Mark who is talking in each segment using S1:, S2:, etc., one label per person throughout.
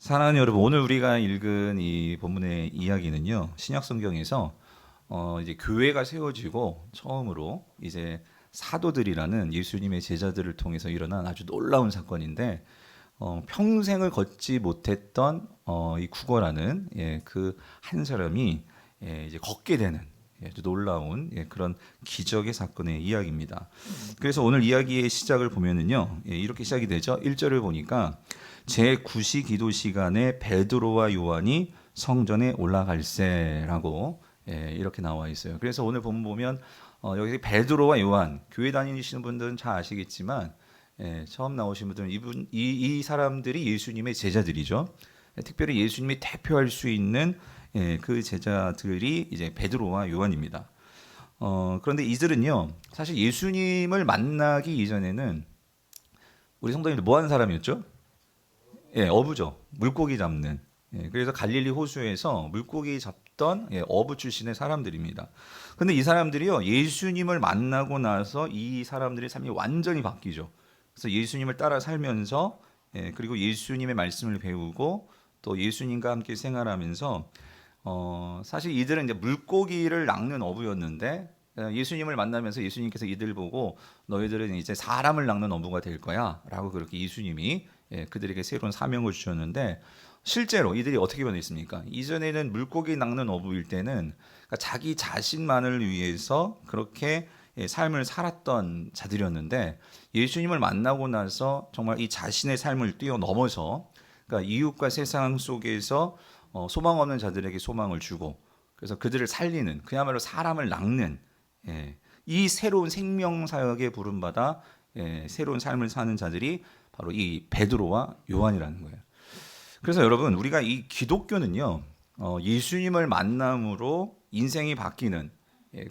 S1: 사랑하는 여러분, 오늘 우리가 읽은 이 본문의 이야기는요, 신약 성경에서 이제 교회가 세워지고 처음으로 이제 사도들이라는 예수님의 제자들을 통해서 일어난 아주 놀라운 사건인데, 평생을 걷지 못했던 이 구거라는 그 한 사람이 이제 걷게 되는 아주 놀라운 그런 기적의 사건의 이야기입니다. 그래서 오늘 이야기의 시작을 보면은요, 이렇게 시작이 되죠. 1절을 보니까 제9시 기도 시간에 베드로와 요한이 성전에 올라갈세라고 이렇게 나와 있어요. 그래서 오늘 본문 보면 여기 베드로와 요한, 교회 다니시는 분들은 잘 아시겠지만 처음 나오신 분들은 이 사람들이 예수님의 제자들이죠. 특별히 예수님이 대표할 수 있는 그 제자들이 이제 베드로와 요한입니다. 그런데 이들은요, 사실 예수님을 만나기 이전에는 우리 성도님들 뭐 하는 사람이었죠? 어부죠. 물고기 잡는. 그래서 갈릴리 호수에서 물고기 잡던 어부 출신의 사람들입니다. 근데 이 사람들이요, 예수님을 만나고 나서 이 사람들의 삶이 완전히 바뀌죠. 그래서 예수님을 따라 살면서 그리고 예수님의 말씀을 배우고 또 예수님과 함께 생활하면서 사실 이들은 이제 물고기를 낚는 어부였는데 예수님을 만나면서 예수님께서 이들 보고 너희들은 이제 사람을 낚는 어부가 될 거야라고 그렇게 예수님이 그들에게 새로운 사명을 주셨는데 실제로 이들이 어떻게 변했습니까? 이전에는 물고기 낚는 어부일 때는 그러니까 자기 자신만을 위해서 그렇게 삶을 살았던 자들이었는데 예수님을 만나고 나서 정말 이 자신의 삶을 뛰어넘어서 그러니까 이웃과 세상 속에서 소망 없는 자들에게 소망을 주고 그래서 그들을 살리는 그야말로 사람을 낚는 이 새로운 생명 사역에 부름받아 새로운 삶을 사는 자들이 바로 이 베드로와 요한이라는 거예요. 그래서 여러분 우리가 이 기독교는요 예수님을 만남으로 인생이 바뀌는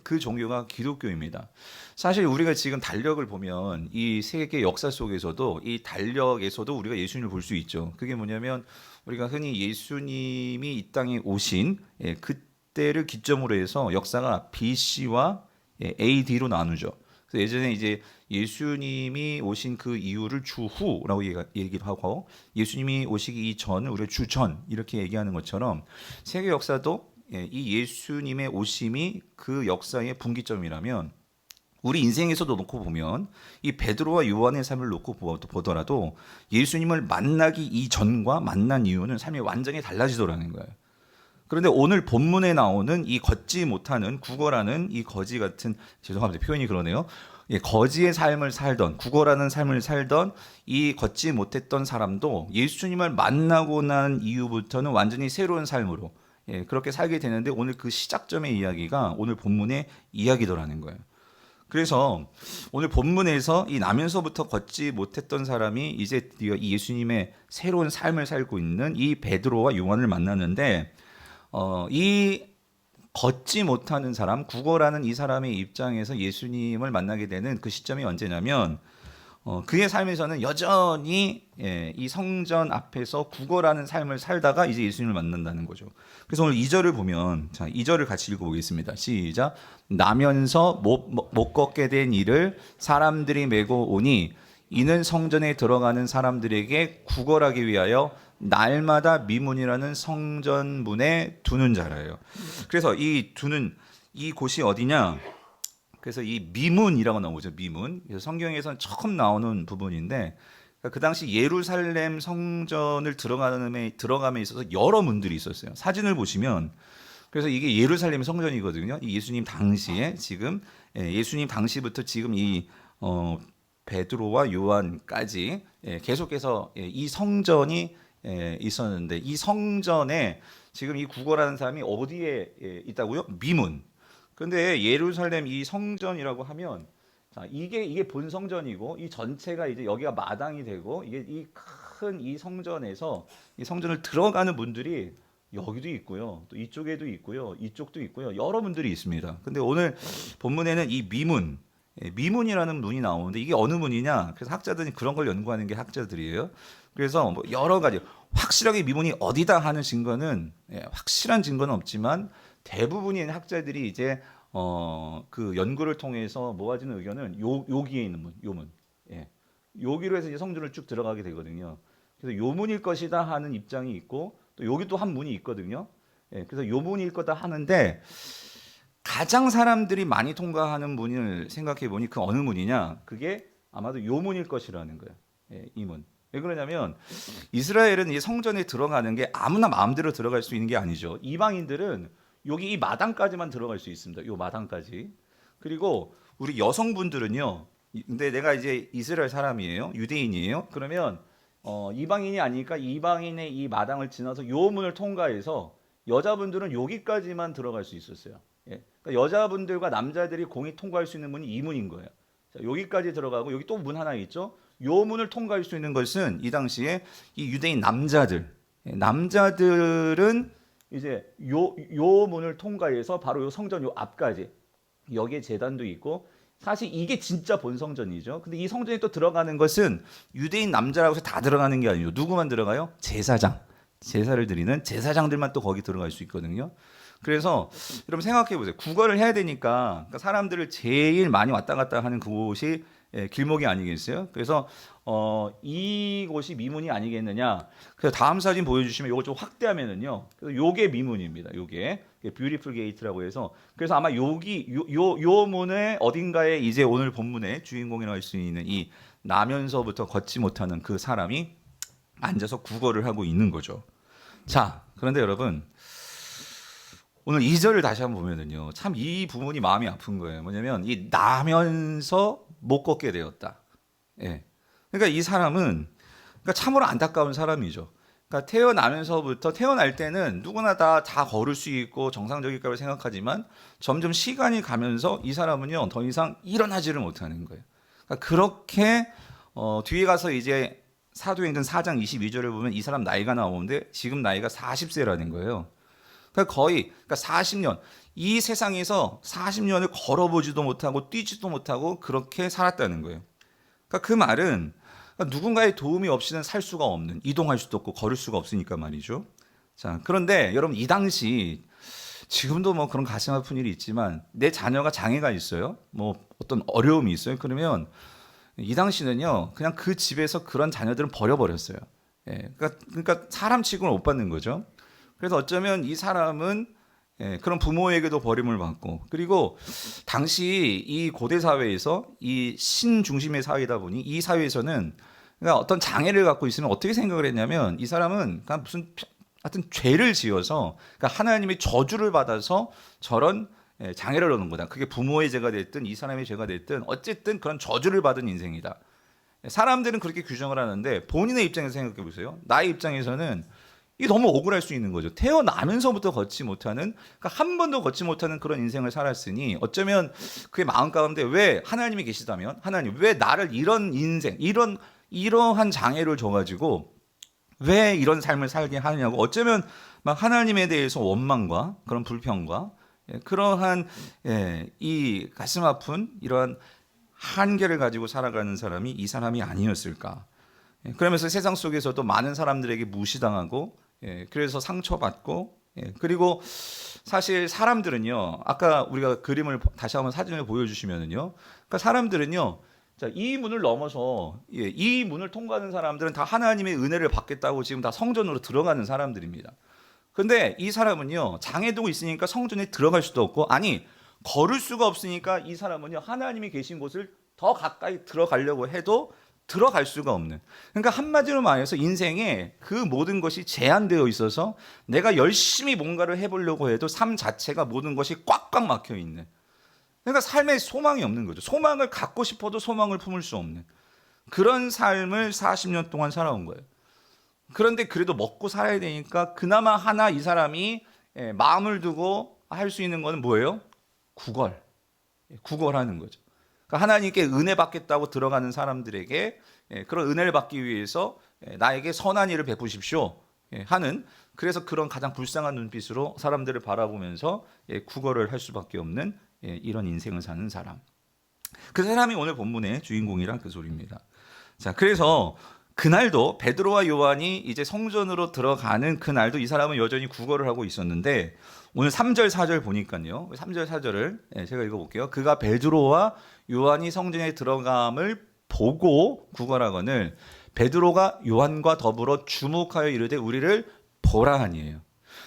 S1: 그 종교가 기독교입니다. 사실 우리가 지금 달력을 보면 이 세계 역사 속에서도 이 달력에서도 우리가 예수님을 볼 수 있죠. 그게 뭐냐면 우리가 흔히 예수님이 이 땅에 오신 그때를 기점으로 해서 역사가 BC와 AD로 나누죠. 그래서 예전에 이제 예수님이 오신 그 이후를 주후라고 얘기를 하고 예수님이 오시기 이전을 우리가 주전 이렇게 얘기하는 것처럼 세계 역사도 이 예수님의 오심이 그 역사의 분기점이라면 우리 인생에서도 놓고 보면 이 베드로와 요한의 삶을 놓고 보더라도 예수님을 만나기 이전과 만난 이후는 삶이 완전히 달라지더라는 거예요. 그런데 오늘 본문에 나오는 이 걷지 못하는 국어라는 이 거지 같은 죄송합니다 표현이 그러네요. 거지의 삶을 살던 국어라는 삶을 살던 이 걷지 못했던 사람도 예수님을 만나고 난 이후부터는 완전히 새로운 삶으로 그렇게 살게 되는데 오늘 그 시작점의 이야기가 오늘 본문의 이야기더라는 거예요. 그래서 오늘 본문에서 이 나면서부터 걷지 못했던 사람이 이제 드디어 이 예수님의 새로운 삶을 살고 있는 이 베드로와 요한을 만났는데 이 걷지 못하는 사람, 구거라는 이 사람의 입장에서 예수님을 만나게 되는 그 시점이 언제냐면 그의 삶에서는 여전히 이 성전 앞에서 구거라는 삶을 살다가 이제 예수님을 만난다는 거죠. 그래서 오늘 2절을 보면 자, 2절을 같이 읽어보겠습니다. 시작. 나면서 못 걷게 된 이를 사람들이 메고 오니 이는 성전에 들어가는 사람들에게 구걸하기 위하여 날마다 미문이라는 성전문에 두는 자라예요. 그래서 이 두는 이 곳이 어디냐? 그래서 이 미문이라고 나오죠. 미문. 그래서 성경에서는 처음 나오는 부분인데 그 당시 예루살렘 성전을 들어감에 있어서 여러 문들이 있었어요. 사진을 보시면 그래서 이게 예루살렘 성전이거든요. 이 예수님 당시에 지금 예수님 당시부터 지금 이 베드로와 요한까지 계속해서 이 성전이 있었는데 이 성전에 지금 이 구거라는 사람이 어디에 있다고요? 미문. 근데 예루살렘 이 성전이라고 하면 자, 이게 본 성전이고 이 전체가 이제 여기가 마당이 되고 이게 이 큰 이 성전에서 이 성전을 들어가는 분들이 여기도 있고요. 또 이쪽에도 있고요. 이쪽도 있고요. 여러 분들이 있습니다. 근데 오늘 본문에는 이 미문 미문이라는 문이 나오는데 이게 어느 문이냐? 그래서 학자들이 그런 걸 연구하는 게 학자들이에요. 그래서 뭐 여러 가지 확실하게 미문이 어디다 하는 증거는 확실한 증거는 없지만 대부분의 학자들이 이제 그 연구를 통해서 모아지는 의견은 여기에 있는 문, 요 문, 여기로 해서 이제 성전을 쭉 들어가게 되거든요. 그래서 요문일 것이다 하는 입장이 있고 또 여기 또 한 문이 있거든요. 예, 그래서 요문일 거다 하는데 가장 사람들이 많이 통과하는 문을 생각해 보니 그 어느 문이냐? 그게 아마도 요문일 것이라는 거예요. 예, 이 문. 왜 그러냐면 이스라엘은 이 성전에 들어가는 게 아무나 마음대로 들어갈 수 있는 게 아니죠. 이방인들은 여기 이 마당까지만 들어갈 수 있습니다. 요 마당까지. 그리고 우리 여성분들은요. 근데 내가 이제 이스라엘 사람이에요. 유대인이에요. 그러면 이방인이 아니니까 이방인의 이 마당을 지나서 요 문을 통과해서 여자분들은 여기까지만 들어갈 수 있었어요. 예. 그러니까 여자분들과 남자들이 공이 통과할 수 있는 문이 이 문인 거예요. 자, 여기까지 들어가고 여기 또 문 하나 있죠. 요 문을 통과할 수 있는 것은 이 당시에 이 유대인 남자들, 남자들은 이제 요 문을 통과해서 바로 요 성전 요 앞까지 여기에 제단도 있고 사실 이게 진짜 본 성전이죠. 근데 이 성전에 또 들어가는 것은 유대인 남자라고 해서 다 들어가는 게 아니죠. 누구만 들어가요? 제사장. 제사를 드리는 제사장들만 또 거기 들어갈 수 있거든요. 그래서 여러분 생각해 보세요. 구걸을 해야 되니까 그러니까 사람들을 제일 많이 왔다 갔다 하는 그곳이 길목이 아니겠어요? 그래서 이곳이 미문이 아니겠느냐. 그래서 다음 사진 보여주시면 이걸 좀 확대하면은요. 그래서 요게 미문입니다. 요게 뷰티풀 게이트라고 해서 그래서 아마 여기 요 문의 어딘가에 이제 오늘 본문의 주인공이라고 할 수 있는 이 나면서부터 걷지 못하는 그 사람이 앉아서 구걸을 하고 있는 거죠. 자, 그런데 여러분 오늘 2절을 다시 한번 보면은요. 참 이 부분이 마음이 아픈 거예요. 뭐냐면 이 나면서 못 걷게 되었다. 예. 그러니까 이 사람은 그러니까 참으로 안타까운 사람이죠. 그러니까 태어나면서부터 태어날 때는 누구나 다 걸을 수 있고 정상적일 거라고 생각하지만 점점 시간이 가면서 이 사람은요 더 이상 일어나지를 못하는 거예요. 그러니까 그렇게 뒤에 가서 이제 사도행전 4장 22절을 보면 이 사람 나이가 나오는데 지금 나이가 40세라는 거예요. 그러니까 거의 40년 이 세상에서 40년을 걸어보지도 못하고 뛰지도 못하고 그렇게 살았다는 거예요. 그러니까 그 말은 누군가의 도움이 없이는 살 수가 없는 이동할 수도 없고 걸을 수가 없으니까 말이죠. 자, 그런데 여러분 이 당시 지금도 뭐 그런 가슴 아픈 일이 있지만 내 자녀가 장애가 있어요. 뭐 어떤 어려움이 있어요. 그러면 이 당시는요 그냥 그 집에서 그런 자녀들은 버려버렸어요. 예, 그러니까 사람 취급을 못 받는 거죠. 그래서 어쩌면 이 사람은 그런 부모에게도 버림을 받고 그리고 당시 이 고대 사회에서 이 신 중심의 사회이다 보니 이 사회에서는 그러니까 어떤 장애를 갖고 있으면 어떻게 생각을 했냐면 이 사람은 그냥 무슨 하여튼 죄를 지어서 그러니까 하나님의 저주를 받아서 저런 장애를 얻는 거다. 그게 부모의 죄가 됐든 이 사람의 죄가 됐든 어쨌든 그런 저주를 받은 인생이다. 사람들은 그렇게 규정을 하는데 본인의 입장에서 생각해 보세요. 나의 입장에서는 이게 너무 억울할 수 있는 거죠. 태어나면서부터 걷지 못하는, 그러니까 한 번도 걷지 못하는 그런 인생을 살았으니 어쩌면 그의 마음 가운데 왜 하나님이 계시다면 하나님 왜 나를 이런 인생, 이러한 장애를 줘가지고 왜 이런 삶을 살게 하느냐고 어쩌면 막 하나님에 대해서 원망과 그런 불평과 그러한 이 가슴 아픈 이러한 한계를 가지고 살아가는 사람이 이 사람이 아니었을까. 그러면서 세상 속에서도 많은 사람들에게 무시당하고 그래서 상처받고 그리고 사실 사람들은요 아까 우리가 그림을 다시 한번 사진을 보여주시면은요 그러니까 사람들은요 자, 이 문을 넘어서 이 문을 통과하는 사람들은 다 하나님의 은혜를 받겠다고 지금 다 성전으로 들어가는 사람들입니다. 근데 이 사람은요 장애도 있으니까 성전에 들어갈 수도 없고 아니 걸을 수가 없으니까 이 사람은요 하나님이 계신 곳을 더 가까이 들어가려고 해도 들어갈 수가 없는. 그러니까 한마디로 말해서 인생에 그 모든 것이 제한되어 있어서 내가 열심히 뭔가를 해보려고 해도 삶 자체가 모든 것이 꽉꽉 막혀 있는. 그러니까 삶에 소망이 없는 거죠. 소망을 갖고 싶어도 소망을 품을 수 없는 그런 삶을 40년 동안 살아온 거예요. 그런데 그래도 먹고 살아야 되니까 그나마 하나 이 사람이 마음을 두고 할 수 있는 거는 뭐예요? 구걸하는 거죠. 그러니까 하나님께 은혜 받겠다고 들어가는 사람들에게 그런 은혜를 받기 위해서 나에게 선한 일을 베푸십시오 하는 그래서 그런 가장 불쌍한 눈빛으로 사람들을 바라보면서 구걸을 할 수밖에 없는 이런 인생을 사는 사람. 그 사람이 오늘 본문의 주인공이란 그 소리입니다. 자, 그래서 그날도 베드로와 요한이 이제 성전으로 들어가는 그날도 이 사람은 여전히 구걸을 하고 있었는데 오늘 3절 4절 보니까요. 3절 4절을 제가 읽어볼게요. 그가 베드로와 요한이 성전에 들어감을 보고 구걸하거늘 베드로가 요한과 더불어 주목하여 이르되 우리를 보라 하니에요.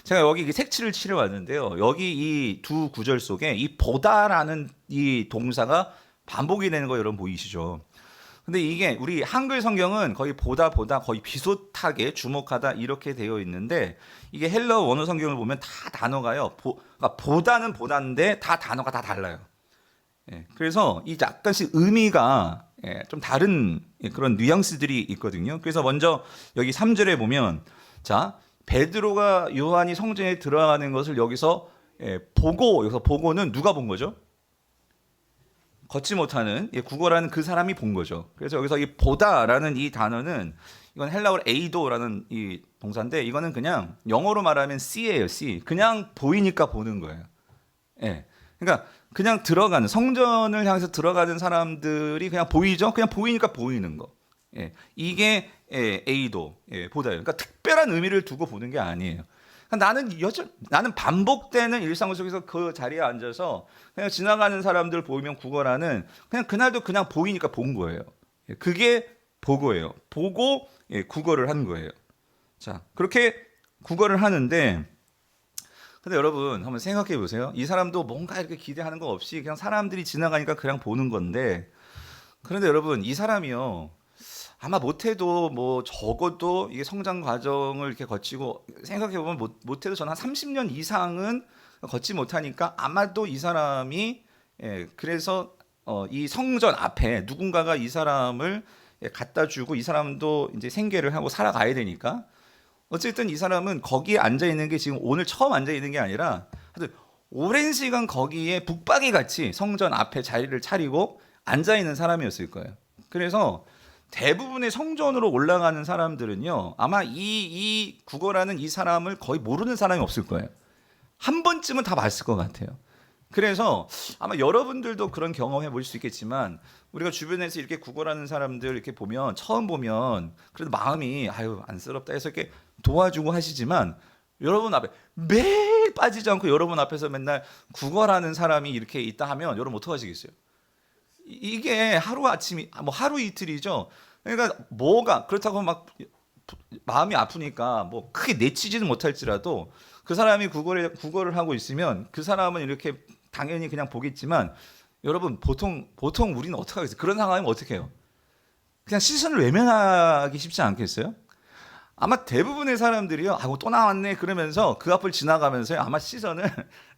S1: 제가 여기 색칠을 칠해 왔는데요. 여기 이 두 구절 속에 이 보다라는 이 동사가 반복이 되는 거 여러분 보이시죠? 근데 이게 우리 한글 성경은 거의 보다 거의 비슷하게 주목하다 이렇게 되어 있는데 이게 헬러 원어 성경을 보면 다 단어가요. 그러니까 보다는 보다인데 다 단어가 다 달라요. 예, 그래서 이 약간씩 의미가 좀 다른 그런 뉘앙스들이 있거든요. 그래서 먼저 여기 3절에 보면 자 베드로가 요한이 성전에 들어가는 것을 여기서 여기서 보고는 누가 본 거죠? 걷지 못하는 구걸하는 그 사람이 본 거죠. 그래서 여기서 이 보다라는 이 단어는 이건 헬라어로 에이도라는 이 동사인데 이거는 그냥 영어로 말하면 see예요. see. 그냥 보이니까 보는 거예요. 예. 그러니까 그냥 들어가는 성전을 향해서 들어가는 사람들이 그냥 보이죠. 그냥 보이니까 보이는 거. 예. 이게 에이도 보다예요. 그러니까 특별한 의미를 두고 보는 게 아니에요. 나는 반복되는 일상 속에서 그 자리에 앉아서 그냥 지나가는 사람들 보이면 구걸하는 그냥 그날도 그냥 보이니까 본 거예요. 그게 보고예요. 보고 구걸을 한 거예요. 자, 그렇게 구걸을 하는데 근데 여러분 한번 생각해 보세요. 이 사람도 뭔가 이렇게 기대하는 거 없이 그냥 사람들이 지나가니까 그냥 보는 건데 그런데 여러분 이 사람이요. 아마 못해도 뭐 적어도 이게 성장 과정을 이렇게 거치고 생각해 보면 못해도 저는 한 30년 이상은 걷지 못하니까 아마도 이 사람이 그래서 이 성전 앞에 누군가가 이 사람을 갖다 주고 이 사람도 이제 생계를 하고 살아가야 되니까 어쨌든 이 사람은 거기에 앉아 있는 게 지금 오늘 처음 앉아 있는 게 아니라 하여튼 오랜 시간 거기에 북박이 같이 성전 앞에 자리를 차리고 앉아 있는 사람이었을 거예요. 그래서 대부분의 성전으로 올라가는 사람들은요 아마 이 구걸하는 이 사람을 거의 모르는 사람이 없을 거예요. 한 번쯤은 다 봤을 것 같아요. 그래서 아마 여러분들도 그런 경험해 보실 수 있겠지만 우리가 주변에서 이렇게 구걸하는 사람들 이렇게 보면 처음 보면 그래도 마음이 아유 안쓰럽다 해서 이렇게 도와주고 하시지만 여러분 앞에 매일 빠지지 않고 여러분 앞에서 맨날 구걸하는 사람이 이렇게 있다 하면 여러분 어떡하시겠어요? 이게 하루 아침이 뭐 하루 이틀이죠. 그러니까 뭐가 그렇다고 막 마음이 아프니까 뭐 크게 내치지는 못할지라도 그 사람이 구걸을 하고 있으면 그 사람은 이렇게 당연히 그냥 보겠지만 여러분 보통 우리는 어떻게 하겠어요? 그런 상황이면 어떻게 해요? 그냥 시선을 외면하기 쉽지 않겠어요? 아마 대부분의 사람들이요. 아고 또 나왔네 그러면서 그 앞을 지나가면서 아마 시선을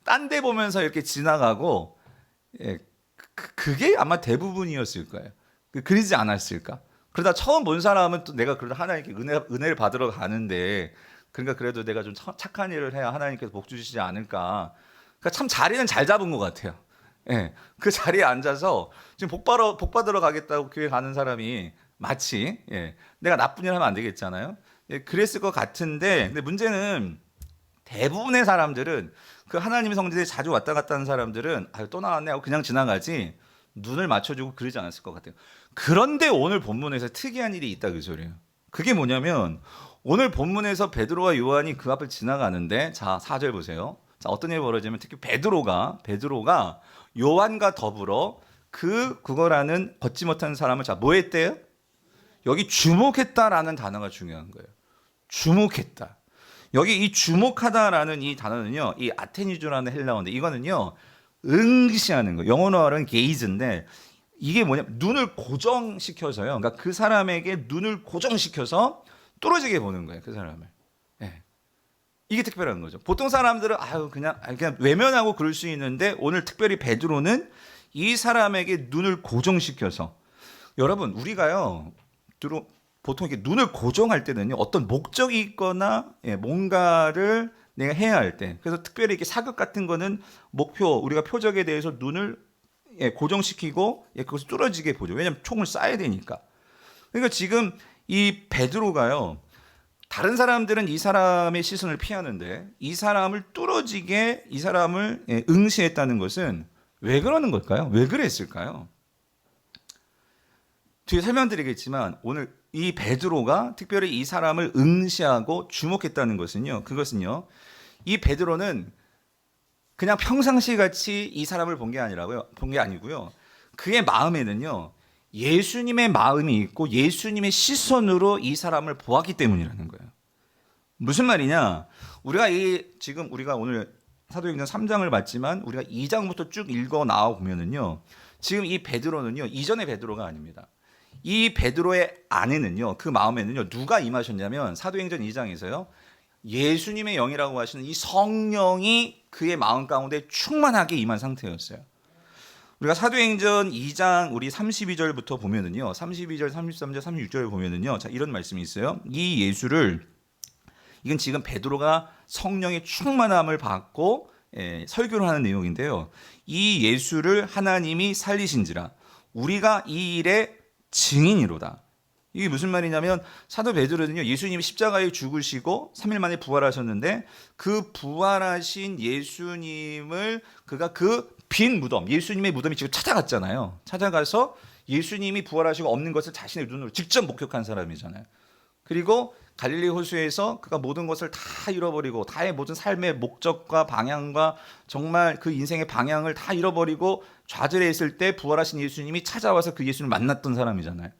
S1: 딴 데 보면서 이렇게 지나가고 그게 아마 대부분이었을 거예요. 그러지 않았을까? 그러다 처음 본 사람은 또 내가 그래도 하나님께 은혜를 받으러 가는데 그러니까 그래도 내가 좀 착한 일을 해야 하나님께서 복 주시지 않을까. 그러니까 참 자리는 잘 잡은 것 같아요. 예, 그 자리에 앉아서 지금 복 받으러 가겠다고 교회 가는 사람이 마치 내가 나쁜 일 하면 안 되겠잖아요. 그랬을 것 같은데 근데 문제는 대부분의 사람들은 그 하나님의 성전에 자주 왔다 갔다 하는 사람들은 아유 또 나왔네 하고 그냥 지나가지 눈을 맞춰주고 그러지 않았을 것 같아요. 그런데 오늘 본문에서 특이한 일이 있다 그 소리예요. 그게 뭐냐면 오늘 본문에서 베드로와 요한이 그 앞을 지나가는데 자 4절 보세요. 자 어떤 일이 벌어지면 특히 베드로가 요한과 더불어 그거라는 걷지 못하는 사람을 자 뭐 했대요? 여기 주목했다라는 단어가 중요한 거예요. 주목했다. 여기 이 주목하다라는 이 단어는요, 이 아테니조라는 헬라어인데 이거는요, 응시하는 거. 영어로는 게이즈인데 이게 뭐냐면 눈을 고정시켜서요. 그러니까 그 사람에게 눈을 고정시켜서 뚫어지게 보는 거예요, 그 사람을. 예. 이게 특별한 거죠. 보통 사람들은 그냥 외면하고 그럴 수 있는데 오늘 특별히 베드로는 이 사람에게 눈을 고정시켜서 여러분 우리가요, 보통 이렇게 눈을 고정할 때는요 어떤 목적이 있거나 뭔가를 내가 해야 할 때 그래서 특별히 이렇게 사극 같은 거는 목표 우리가 표적에 대해서 눈을 고정시키고 그것을 뚫어지게 보죠. 왜냐하면 총을 쏴야 되니까. 그러니까 지금 이 베드로가요 다른 사람들은 이 사람의 시선을 피하는데 이 사람을 뚫어지게 이 사람을 응시했다는 것은 왜 그러는 걸까요? 왜 그랬을까요? 뒤에 설명드리겠지만 오늘 이 베드로가 특별히 이 사람을 응시하고 주목했다는 것은요. 그것은요. 이 베드로는 그냥 평상시 같이 이 사람을 본 게 아니고요. 그의 마음에는요. 예수님의 마음이 있고 예수님의 시선으로 이 사람을 보았기 때문이라는 거예요. 무슨 말이냐? 지금 우리가 오늘 사도행전 3장을 봤지만 우리가 2장부터 쭉 읽어 나와 보면은요. 지금 이 베드로는요. 이전의 베드로가 아닙니다. 이 베드로의 안에는요. 그 마음에는요. 누가 임하셨냐면 사도행전 2장에서요. 예수님의 영이라고 하시는 이 성령이 그의 마음 가운데 충만하게 임한 상태였어요. 우리가 사도행전 2장 우리 32절부터 보면은요. 32절, 33절, 36절을 보면은요. 자, 이런 말씀이 있어요. 이 예수를 이건 지금 베드로가 성령의 충만함을 받고 설교를 하는 내용인데요. 이 예수를 하나님이 살리신지라 우리가 이 일의 증인이로다. 이게 무슨 말이냐면 사도 베드로는요. 예수님이 십자가에 죽으시고 3일 만에 부활하셨는데 그 부활하신 예수님을 그가 그 빈 무덤, 예수님의 무덤이 지금 찾아갔잖아요. 찾아가서 예수님이 부활하시고 없는 것을 자신의 눈으로 직접 목격한 사람이잖아요. 그리고 갈릴리 호수에서 그가 모든 것을 다 잃어버리고 다의 모든 삶의 목적과 방향과 정말 그 인생의 방향을 다 잃어버리고 좌절해 있을 때 부활하신 예수님이 찾아와서 그 예수님을 만났던 사람이잖아요.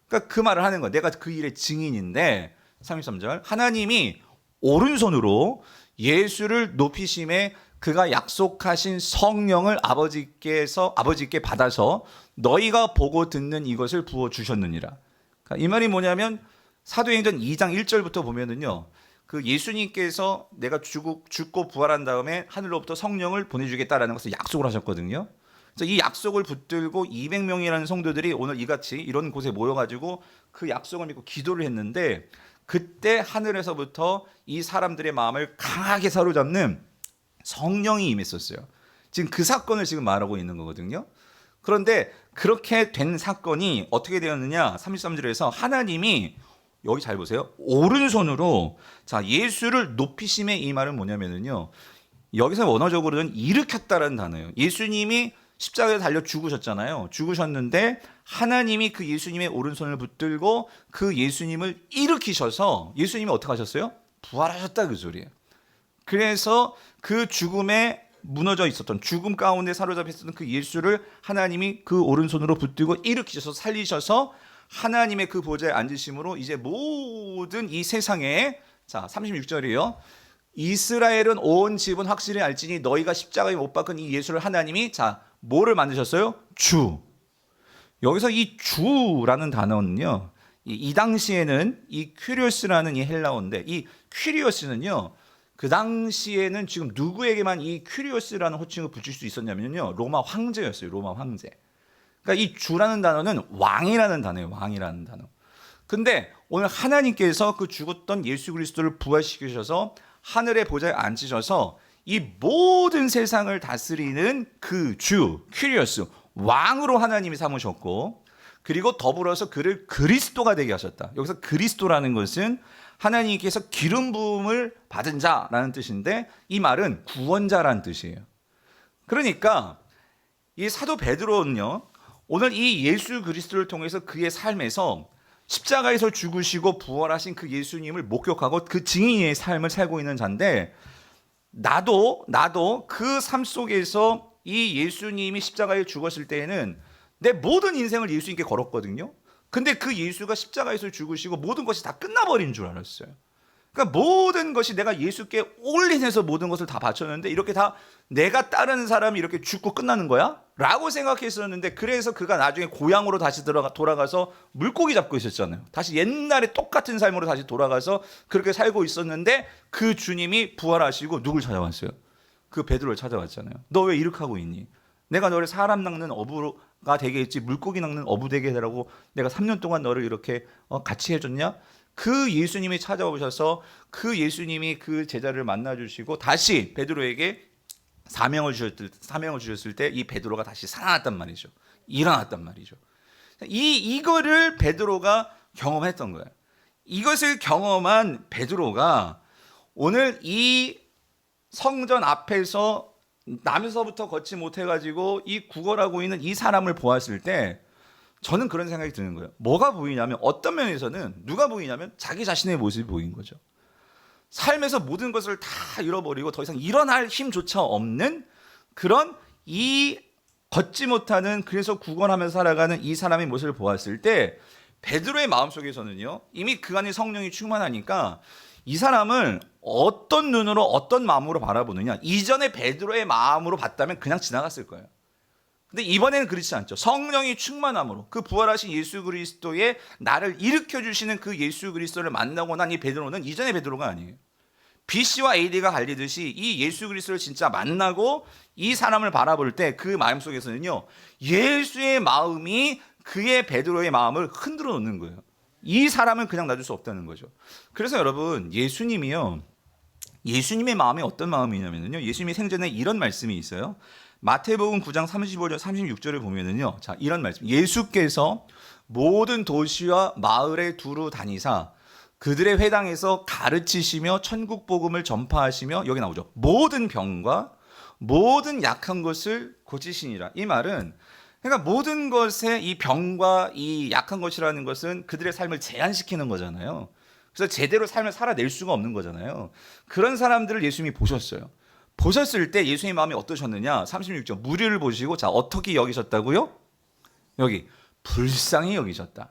S1: 그러니까 그 말을 하는 거예요. 내가 그 일의 증인인데 33절 하나님이 오른손으로 예수를 높이심에 그가 약속하신 성령을 아버지께 받아서 너희가 보고 듣는 이것을 부어주셨느니라. 그러니까 이 말이 뭐냐면 사도행전 2장 1절부터 보면은요. 그 예수님께서 내가 죽고 부활한 다음에 하늘로부터 성령을 보내주겠다라는 것을 약속을 하셨거든요. 그래서 이 약속을 붙들고 200명이라는 성도들이 오늘 이같이 이런 곳에 모여가지고 그 약속을 믿고 기도를 했는데 그때 하늘에서부터 이 사람들의 마음을 강하게 사로잡는 성령이 임했었어요. 지금 그 사건을 지금 말하고 있는 거거든요. 그런데 그렇게 된 사건이 어떻게 되었느냐? 33절에서 하나님이 여기 잘 보세요. 오른손으로 자 예수를 높이심의 이 말은 뭐냐면요. 여기서 원어적으로는 일으켰다라는 단어예요. 예수님이 십자가에 달려 죽으셨잖아요. 죽으셨는데 하나님이 그 예수님의 오른손을 붙들고 그 예수님을 일으키셔서 예수님이 어떻게 하셨어요? 부활하셨다 그 소리예요. 그래서 그 죽음에 무너져 있었던 죽음 가운데 사로잡혀 있었던 그 예수를 하나님이 그 오른손으로 붙들고 일으키셔서 살리셔서 하나님의 그 보좌에 앉으심으로 이제 모든 이 세상에 자 36절이에요. 이스라엘은 온 집은 확실히 알지니 너희가 십자가에 못 박은 이 예수를 하나님이 자 뭐를 만드셨어요? 주. 여기서 이 주라는 단어는요. 이 당시에는 이 퀴리오스라는 이 헬라어인데 이 퀴리오스는요. 그 당시에는 지금 누구에게만 이 퀴리오스라는 호칭을 붙일 수 있었냐면요. 로마 황제였어요. 로마 황제. 그러니까 이 주라는 단어는 왕이라는 단어예요. 왕이라는 단어. 근데 오늘 하나님께서 그 죽었던 예수 그리스도를 부활시키셔서 하늘의 보좌에 앉으셔서 이 모든 세상을 다스리는 그 주, 퀴리오스, 왕으로 하나님이 삼으셨고 그리고 더불어서 그를 그리스도가 되게 하셨다. 여기서 그리스도라는 것은 하나님께서 기름 부음을 받은 자라는 뜻인데 이 말은 구원자라는 뜻이에요. 그러니까 이 사도 베드로는요. 오늘 이 예수 그리스도를 통해서 그의 삶에서 십자가에서 죽으시고 부활하신 그 예수님을 목격하고 그 증인의 삶을 살고 있는 자인데 나도 그 삶 속에서 이 예수님이 십자가에 죽었을 때에는 내 모든 인생을 예수님께 걸었거든요. 근데 그 예수가 십자가에서 죽으시고 모든 것이 다 끝나버린 줄 알았어요. 그러니까 모든 것이 내가 예수께 올인해서 모든 것을 다 바쳤는데 이렇게 다 내가 따르는 사람이 이렇게 죽고 끝나는 거야? 라고 생각했었는데 그래서 그가 나중에 고향으로 다시 돌아가서 물고기 잡고 있었잖아요. 다시 옛날에 똑같은 삶으로 다시 돌아가서 그렇게 살고 있었는데 그 주님이 부활하시고 누굴 찾아왔어요? 그 베드로를 찾아왔잖아요. 너 왜 이렇게 하고 있니? 내가 너를 사람 낚는 어부가 되게 했지 물고기 낚는 어부 되게 해라고 내가 3년 동안 너를 이렇게 같이 해줬냐? 그 예수님이 찾아오셔서 그 예수님이 그 제자를 만나주시고 다시 베드로에게 사명을 주셨을 때 이 베드로가 다시 살아났단 말이죠. 일어났단 말이죠. 이거를 베드로가 경험했던 거예요. 이것을 경험한 베드로가 오늘 이 성전 앞에서 남에서부터 걷지 못해가지고 이 구걸하고 있는 이 사람을 보았을 때 저는 그런 생각이 드는 거예요. 뭐가 보이냐면 어떤 면에서는 누가 보이냐면 자기 자신의 모습이 보인 거죠. 삶에서 모든 것을 다 잃어버리고 더 이상 일어날 힘조차 없는 그런 이 걷지 못하는, 그래서 구걸하면서 살아가는 이 사람의 모습을 보았을 때 베드로의 마음속에서는요, 이미 그 안에 성령이 충만하니까 이 사람을 어떤 눈으로 어떤 마음으로 바라보느냐, 이전에 베드로의 마음으로 봤다면 그냥 지나갔을 거예요. 근데 이번에는 그렇지 않죠. 성령이 충만함으로 그 부활하신 예수 그리스도의 나를 일으켜 주시는 그 예수 그리스도를 만나고 난 이 베드로는 이전의 베드로가 아니에요. BC와 AD가 갈리듯이 이 예수 그리스도를 진짜 만나고 이 사람을 바라볼 때 그 마음속에서는요, 예수의 마음이 그의 베드로의 마음을 흔들어 놓는 거예요. 이 사람은 그냥 놔둘 수 없다는 거죠. 그래서 여러분, 예수님이요, 예수님의 마음이 어떤 마음이냐면요, 예수님이 생전에 이런 말씀이 있어요. 마태복음 9장 35절 36절을 보면은요, 자, 이런 말씀. 예수께서 모든 도시와 마을에 두루 다니사 그들의 회당에서 가르치시며 천국 복음을 전파하시며, 여기 나오죠, 모든 병과 모든 약한 것을 고치시니라. 이 말은, 그러니까 모든 것에 이 병과 이 약한 것이라는 것은 그들의 삶을 제한시키는 거잖아요. 그래서 제대로 삶을 살아낼 수가 없는 거잖아요. 그런 사람들을 예수님이 보셨어요. 보셨을 때 예수님의 마음이 어떠셨느냐? 36절, 무리를 보시고, 자, 어떻게 여기셨다고요? 여기 불쌍히 여기셨다.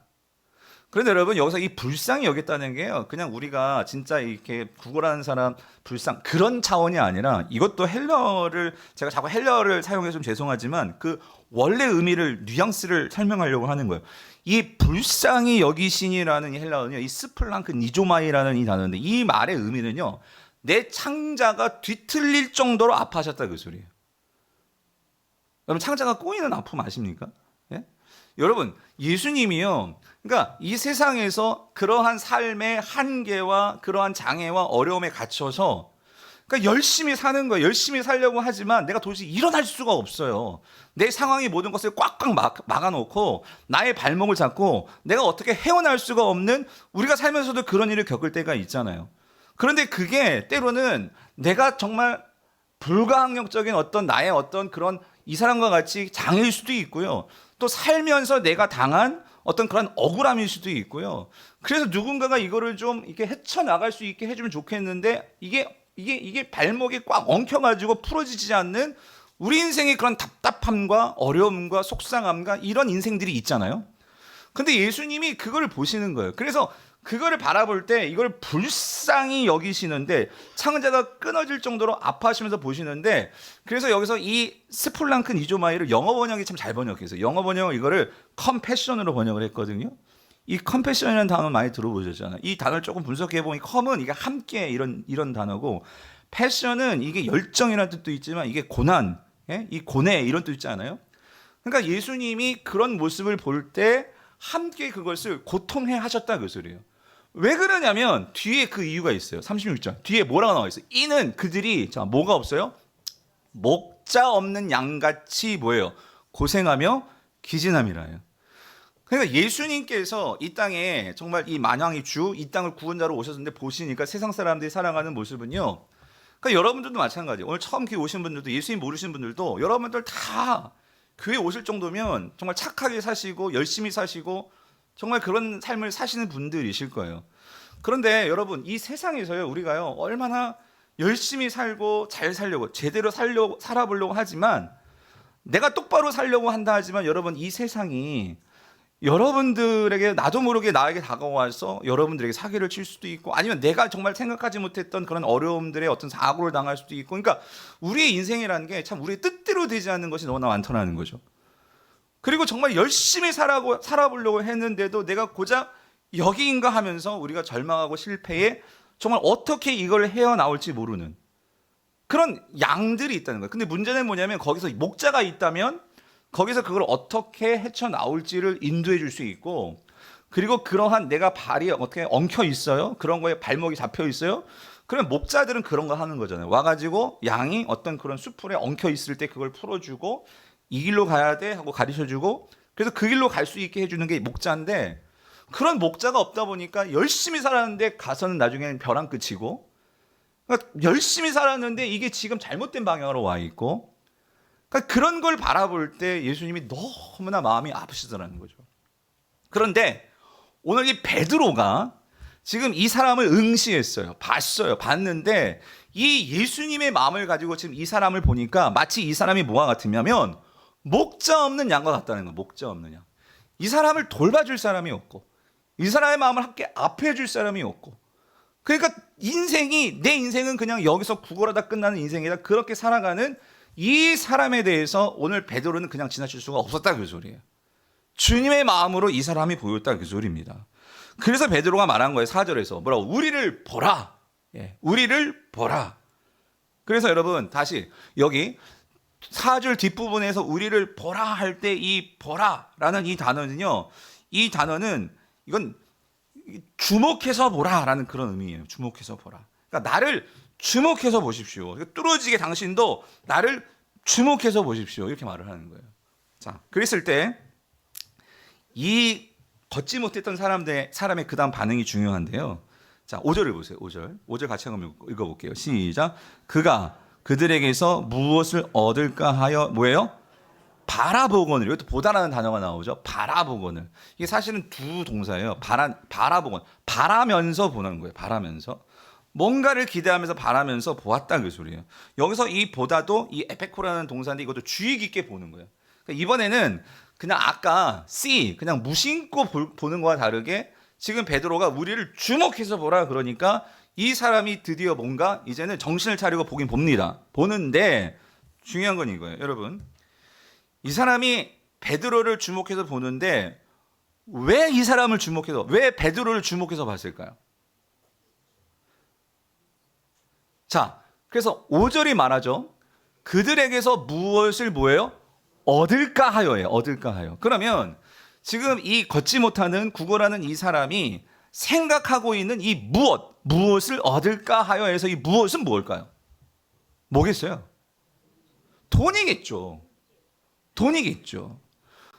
S1: 그런데 여러분, 여기서 이 불쌍히 여겼다는 게요, 그냥 우리가 진짜 이렇게 구걸하는 사람 불쌍, 그런 차원이 아니라, 이것도 헬러를, 제가 자꾸 헬러를 사용해서 좀 죄송하지만 그 원래 의미를, 뉘앙스를 설명하려고 하는 거예요. 이 불쌍히 여기신이라는 이 헬라어는요, 이 스플랑크 니조마이라는 이 단어인데, 이 말의 의미는요, 내 창자가 뒤틀릴 정도로 아파하셨다, 그 소리예요. 여러분, 창자가 꼬이는 아픔 아십니까? 예? 여러분, 예수님이요, 그러니까 이 세상에서 그러한 삶의 한계와 그러한 장애와 어려움에 갇혀서, 그러니까 열심히 사는 거예요. 열심히 살려고 하지만 내가 도저히 일어날 수가 없어요. 내 상황이 모든 것을 꽉꽉 막아놓고 나의 발목을 잡고 내가 어떻게 헤어날 수가 없는, 우리가 살면서도 그런 일을 겪을 때가 있잖아요. 그런데 그게 때로는 내가 정말 불가항력적인 어떤 나의 어떤 그런 이 사람과 같이 장애일 수도 있고요. 또 살면서 내가 당한 어떤 그런 억울함일 수도 있고요. 그래서 누군가가 이거를 좀 이렇게 헤쳐나갈 수 있게 해주면 좋겠는데, 이게 발목이 꽉 엉켜가지고 풀어지지 않는 우리 인생의 그런 답답함과 어려움과 속상함과 이런 인생들이 있잖아요. 근데 예수님이 그걸 보시는 거예요. 그래서 그거를 바라볼 때 이걸 불쌍히 여기시는데, 창자가 끊어질 정도로 아파하시면서 보시는데, 그래서 여기서 이 스폴랑크 니조마이를 영어 번역이 참 잘 번역했어요. 영어 번역은 이거를 컴패션으로 번역을 했거든요. 이 컴패션이라는 단어 많이 들어보셨잖아요. 이 단어를 조금 분석해 보면, 컴은 이게 함께 이런 단어고, 패션은 이게 열정이라는 뜻도 있지만 이게 고난, 예? 이 고뇌 이런 뜻 있잖아요. 그러니까 예수님이 그런 모습을 볼 때 함께 그것을 고통해 하셨다, 그 소리예요. 왜 그러냐면 뒤에 그 이유가 있어요. 36절 뒤에 뭐라고 나와 있어요? 이는 그들이, 자, 뭐가 없어요? 목자 없는 양같이 뭐예요? 고생하며 기진함이라요. 그러니까 예수님께서 이 땅에 정말 이 만왕의 주, 이 땅을 구원자로 오셨는데 보시니까 세상 사람들이 살아가는 모습은요, 그러니까 여러분들도 마찬가지예요. 오늘 처음 교회 오신 분들도, 예수님 모르신 분들도, 여러분들 다 교회 오실 정도면 정말 착하게 사시고 열심히 사시고 정말 그런 삶을 사시는 분들이실 거예요. 그런데 여러분, 이 세상에서요, 우리가요, 얼마나 열심히 살고 잘 살려고, 제대로 살아보려고 하지만, 내가 똑바로 살려고 한다 하지만, 여러분, 이 세상이 여러분들에게 나도 모르게 나에게 다가와서 여러분들에게 사기를 칠 수도 있고, 아니면 내가 정말 생각하지 못했던 그런 어려움들의 어떤 사고를 당할 수도 있고, 그러니까 우리의 인생이라는 게 참 우리의 뜻대로 되지 않는 것이 너무나 많더라는 거죠. 그리고 정말 열심히 살아보려고 했는데도 내가 고작 여기인가 하면서 우리가 절망하고 실패해 정말 어떻게 이걸 헤어나올지 모르는 그런 양들이 있다는 거예요. 근데 문제는 뭐냐면, 거기서 목자가 있다면 거기서 그걸 어떻게 헤쳐나올지를 인도해 줄 수 있고, 그리고 그러한 내가 발이 어떻게 엉켜 있어요? 그런 거에 발목이 잡혀 있어요? 그러면 목자들은 그런 거 하는 거잖아요. 와가지고 양이 어떤 그런 수풀에 엉켜 있을 때 그걸 풀어주고, 이 길로 가야 돼 하고 가르쳐주고, 그래서 그 길로 갈 수 있게 해주는 게 목자인데, 그런 목자가 없다 보니까 열심히 살았는데 가서는 나중에는 벼랑 끝이고, 그러니까 열심히 살았는데 이게 지금 잘못된 방향으로 와 있고, 그러니까 그런 걸 바라볼 때 예수님이 너무나 마음이 아프시더라는 거죠. 그런데 오늘 이 베드로가 지금 이 사람을 응시했어요. 봤는데 이 예수님의 마음을 가지고 지금 이 사람을 보니까 마치 이 사람이 뭐와 같으냐면 목자 없는 양과 같다는 거예요. 목자 없는 양. 이 사람을 돌봐줄 사람이 없고 이 사람의 마음을 함께 압해줄 사람이 없고, 그러니까 내 인생은 그냥 여기서 구걸하다 끝나는 인생이다, 그렇게 살아가는 이 사람에 대해서 오늘 베드로는 그냥 지나칠 수가 없었다, 그 소리예요. 주님의 마음으로 이 사람이 보였다, 그 소리입니다. 그래서 베드로가 말한 거예요. 4절에서 뭐라고? 우리를 보라. 우리를 보라. 그래서 여러분 다시 여기 4절 뒷부분에서 우리를 보라 할 때 이 보라라는 이 단어는요, 이 단어는 이건 주목해서 보라라는 그런 의미예요. 주목해서 보라. 그러니까 나를 주목해서 보십시오. 뚫어지게 당신도 나를 주목해서 보십시오. 이렇게 말을 하는 거예요. 자, 그랬을 때 이 걷지 못했던 사람의 그 다음 반응이 중요한데요. 자, 5절을 보세요. 5절 같이 한번 읽어볼게요. 시작. 그가 그들에게서 무엇을 얻을까 하여 뭐예요? 바라보거늘. 이것도 보다라는 단어가 나오죠. 바라보거늘. 이게 사실은 두 동사예요. 바라보건. 바라면서 보는 거예요. 바라면서. 뭔가를 기대하면서 바라면서 보았다, 그 소리예요. 여기서 이 보다도 이 에페코라는 동사인데 이것도 주의 깊게 보는 거예요. 그러니까 이번에는 그냥 아까 see 그냥 무심코 보는 거와 다르게 지금 베드로가 우리를 주목해서 보라 그러니까 이 사람이 드디어 뭔가 이제는 정신을 차리고 보긴 봅니다. 보는데 중요한 건 이거예요. 여러분, 이 사람이 베드로를 주목해서 보는데 왜 이 사람을 주목해서, 왜 베드로를 주목해서 봤을까요? 자, 그래서 5절이 말하죠. 그들에게서 무엇을 뭐예요? 얻을까 하여예요. 얻을까 하여. 그러면 지금 이 걷지 못하는 구걸하는 이 사람이 생각하고 있는 이 무엇을 얻을까 하여에서 이 무엇은 뭘까요? 뭐겠어요? 돈이겠죠. 돈이겠죠.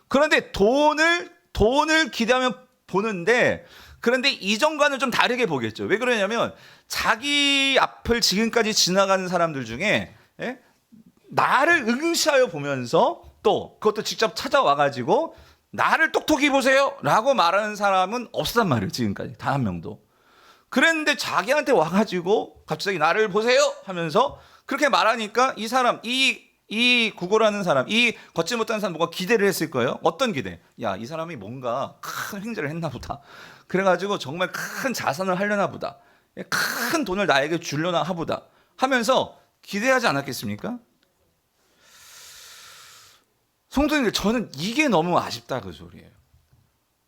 S1: 그런데 돈을 기대하면 보는데, 그런데 이전과는 좀 다르게 보겠죠. 왜 그러냐면 자기 앞을 지금까지 지나가는 사람들 중에 나를 응시하여 보면서 또 그것도 직접 찾아와가지고 나를 똑똑히 보세요 라고 말하는 사람은 없었단 말이에요. 지금까지 단 한 명도. 그랬는데 자기한테 와가지고 갑자기 나를 보세요 하면서 그렇게 말하니까 이 사람, 이 구걸하는 사람, 이 걷지 못하는 사람 뭔가 기대를 했을 거예요. 어떤 기대? 야, 이 사람이 뭔가 큰 횡재를 했나 보다. 그래가지고 정말 큰 자산을 하려나 보다. 큰 돈을 나에게 주려나 하보다 하면서 기대하지 않았겠습니까? 성도님들, 저는 이게 너무 아쉽다, 그 소리예요.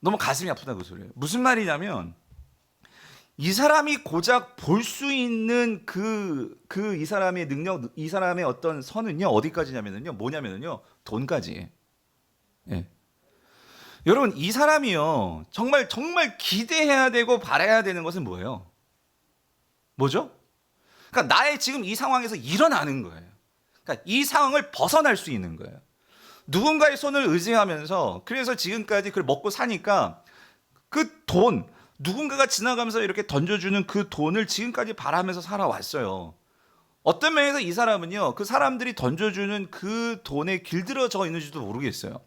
S1: 너무 가슴이 아프다, 그 소리예요. 무슨 말이냐면 이 사람이 고작 볼 수 있는 이 사람의 능력, 이 사람의 어떤 선은요, 어디까지냐면요, 뭐냐면요, 돈까지. 예. 여러분, 이 사람이요, 정말 기대해야 되고 바라야 되는 것은 뭐예요? 뭐죠? 그러니까 나의 지금 이 상황에서 일어나는 거예요. 그러니까 이 상황을 벗어날 수 있는 거예요. 누군가의 손을 의지하면서, 그래서 지금까지 그걸 먹고 사니까 그 돈, 누군가가 지나가면서 이렇게 던져주는 그 돈을 지금까지 바라면서 살아왔어요. 어떤 면에서 이 사람은요, 그 사람들이 던져주는 그 돈에 길들여져 있는지도 모르겠어요.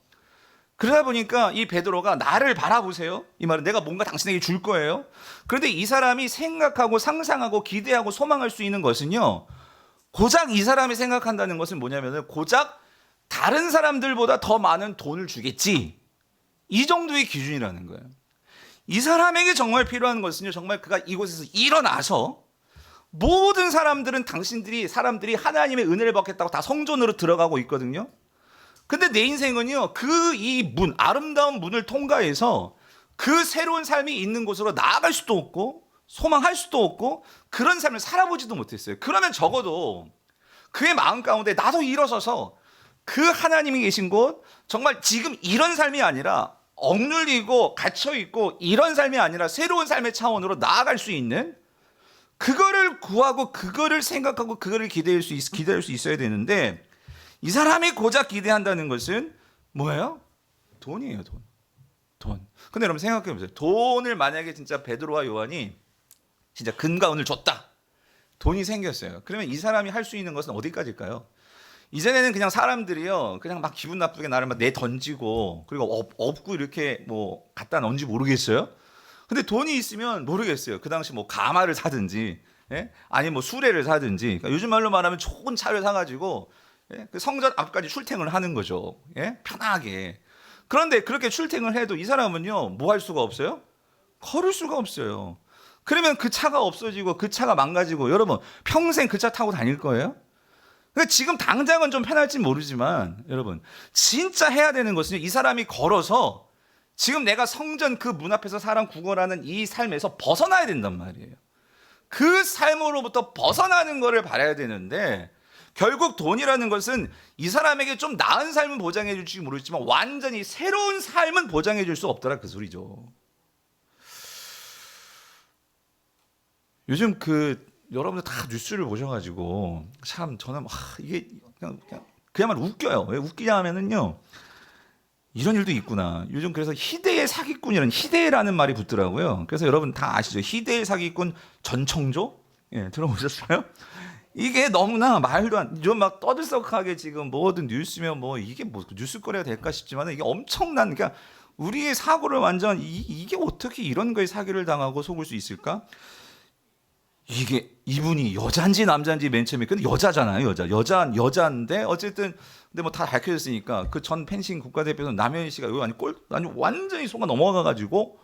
S1: 그러다 보니까 이 베드로가 나를 바라보세요. 이 말은 내가 뭔가 당신에게 줄 거예요. 그런데 이 사람이 생각하고 상상하고 기대하고 소망할 수 있는 것은요, 고작 이 사람이 생각한다는 것은 뭐냐면은 고작 다른 사람들보다 더 많은 돈을 주겠지, 이 정도의 기준이라는 거예요. 이 사람에게 정말 필요한 것은요, 정말 그가 이곳에서 일어나서 모든 사람들은 사람들이 하나님의 은혜를 받겠다고 다 성전으로 들어가고 있거든요. 근데 내 인생은요, 아름다운 문을 통과해서 그 새로운 삶이 있는 곳으로 나아갈 수도 없고 소망할 수도 없고 그런 삶을 살아보지도 못했어요. 그러면 적어도 그의 마음 가운데 나도 일어서서 그 하나님이 계신 곳, 정말 지금 이런 삶이 아니라 억눌리고 갇혀있고 이런 삶이 아니라 새로운 삶의 차원으로 나아갈 수 있는, 그거를 구하고 그거를 생각하고 그거를 기대할 수 있어야 되는데, 이 사람이 고작 기대한다는 것은 뭐예요? 돈이에요. 돈. 근데 여러분 생각해 보세요. 돈을 만약에 진짜 베드로와 요한이 진짜 금과 은을 줬다, 돈이 생겼어요. 그러면 이 사람이 할 수 있는 것은 어디까지일까요? 이전에는 그냥 사람들이요, 그냥 막 기분 나쁘게 나를 막 내 던지고 그리고 업고 이렇게 뭐 갖다 넣은지 모르겠어요. 근데 돈이 있으면 모르겠어요. 그 당시 뭐 가마를 사든지, 아니 뭐 수레를 사든지, 그러니까 요즘 말로 말하면 좋은 차를 사가지고 예? 그 성전 앞까지 출퇴근을 하는 거죠. 예? 편하게. 그런데 그렇게 출퇴근을 해도 이 사람은요, 뭐 할 수가 없어요? 걸을 수가 없어요. 그러면 그 차가 없어지고 그 차가 망가지고 여러분 평생 그 차 타고 다닐 거예요? 그러니까 지금 당장은 좀 편할지 모르지만 여러분 진짜 해야 되는 것은 이 사람이 걸어서 지금 내가 성전 그 문 앞에서 사람 구걸하는 이 삶에서 벗어나야 된단 말이에요. 그 삶으로부터 벗어나는 거를 바라야 되는데 결국 돈이라는 것은 이 사람에게 좀 나은 삶은 보장해 줄지 모르겠지만 완전히 새로운 삶은 보장해 줄 수 없더라 그 소리죠. 요즘 여러분들 다 뉴스를 보셔가지고 참 저는 이게 그야말로 웃겨요. 왜 웃기냐 하면은요, 이런 일도 있구나. 요즘 그래서 희대의 사기꾼이라는 희대라는 말이 붙더라고요. 그래서 여러분 다 아시죠? 희대의 사기꾼 전청조? 예, 들어보셨어요? 이게 너무나 말도 안, 좀 막 떠들썩하게 지금 뭐든 뉴스면 뭐 이게 뭐 뉴스거리가 될까 싶지만 이게 엄청난, 그러니까 우리의 사고를 완전 이게 어떻게 이런 거에 사기를 당하고 속을 수 있을까? 이게 이분이 여잔지 남잔지 맨 처음에 근데 여자잖아요. 여자인데 어쨌든 근데 뭐 다 밝혀졌으니까 그 전 펜싱 국가대표는 남현희 씨가 여기 아니 완전히 속아 넘어가 가지고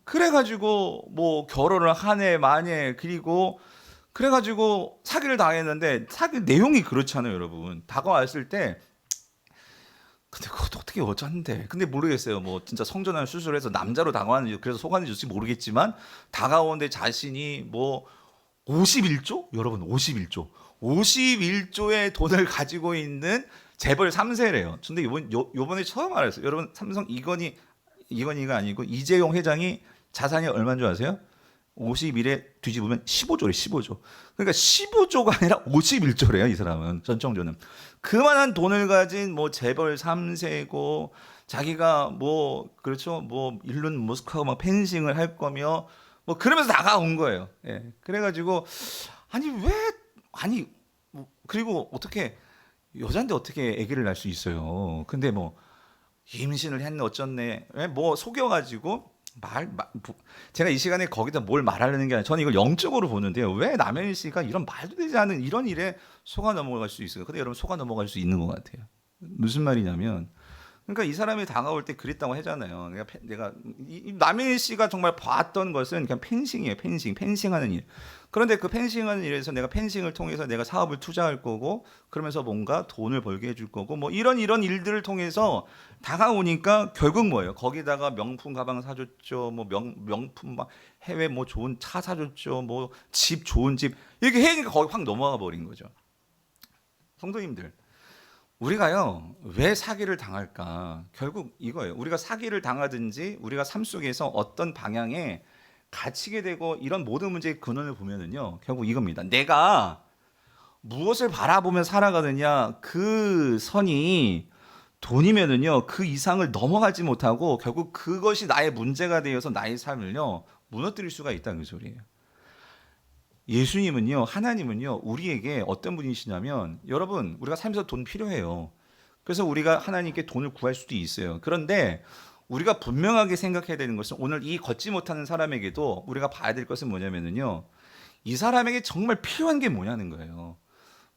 S1: 그래가지고 뭐 결혼을 한 해 만에 그리고 그래가지고 사기를 당했는데 사기 내용이 그렇잖아요, 여러분. 다가왔을 때 근데 그것도 어떻게 여잔데 근데 모르겠어요. 뭐 진짜 성전환 수술해서 남자로 다가왔는지 그래서 속았는지 모르겠지만 다가오는데 자신이 뭐 51조? 여러분 51조. 51조의 돈을 가지고 있는 재벌 3세래요. 근데 요번에 처음 알았어요. 여러분 삼성 이건희가 아니고 이재용 회장이 자산이 얼마인 줄 아세요? 51에 뒤집으면 15조래 15조. 그러니까 15조가 아니라 51조래요, 이 사람은. 전청조는. 그만한 돈을 가진 뭐 재벌 3세고 자기가 뭐 그렇죠. 뭐 일론 머스크하고 막 펜싱을 할 거며 뭐 그러면서 나가온 거예요. 예. 그래가지고 뭐, 그리고 어떻게 여잔데 어떻게 아기를 낳을 수 있어요? 근데 뭐 임신을 했네 어쩌네 뭐 속여가지고 제가 이 시간에 거기다 뭘 말하려는 게 아니라 저는 이걸 영적으로 보는데요. 왜 남현희 씨가 이런 말도 되지 않은 이런 일에 속아 넘어갈 수 있어요? 근데 여러분 속아 넘어갈 수 있는 것 같아요. 무슨 말이냐면 그러니까 이 사람이 다가올 때 그랬다고 하잖아요. 내가 남현희 씨가 정말 봤던 것은 그냥 펜싱이에요. 펜싱하는 일. 그런데 그 펜싱하는 일에서 내가 펜싱을 통해서 내가 사업을 투자할 거고 그러면서 뭔가 돈을 벌게 해줄 거고 뭐 이런 일들을 통해서 다가오니까 결국 뭐예요? 거기다가 명품 가방 사줬죠. 뭐 명품 막 해외 뭐 좋은 차 사줬죠. 뭐 집 좋은 집 이렇게 해니까 거기 확 넘어가 버린 거죠. 성도님들. 우리가요, 왜 사기를 당할까? 결국 이거예요. 우리가 사기를 당하든지 우리가 삶 속에서 어떤 방향에 갇히게 되고 이런 모든 문제의 근원을 보면은요, 결국 이겁니다. 내가 무엇을 바라보며 살아가느냐, 그 선이 돈이면은요, 그 이상을 넘어가지 못하고 결국 그것이 나의 문제가 되어서 나의 삶을요, 무너뜨릴 수가 있다는 그 소리예요. 예수님은요, 하나님은요, 우리에게 어떤 분이시냐면, 여러분, 우리가 살면서 돈 필요해요. 그래서 우리가 하나님께 돈을 구할 수도 있어요. 그런데 우리가 분명하게 생각해야 되는 것은 오늘 이 걷지 못하는 사람에게도 우리가 봐야 될 것은 뭐냐면요, 이 사람에게 정말 필요한 게 뭐냐는 거예요.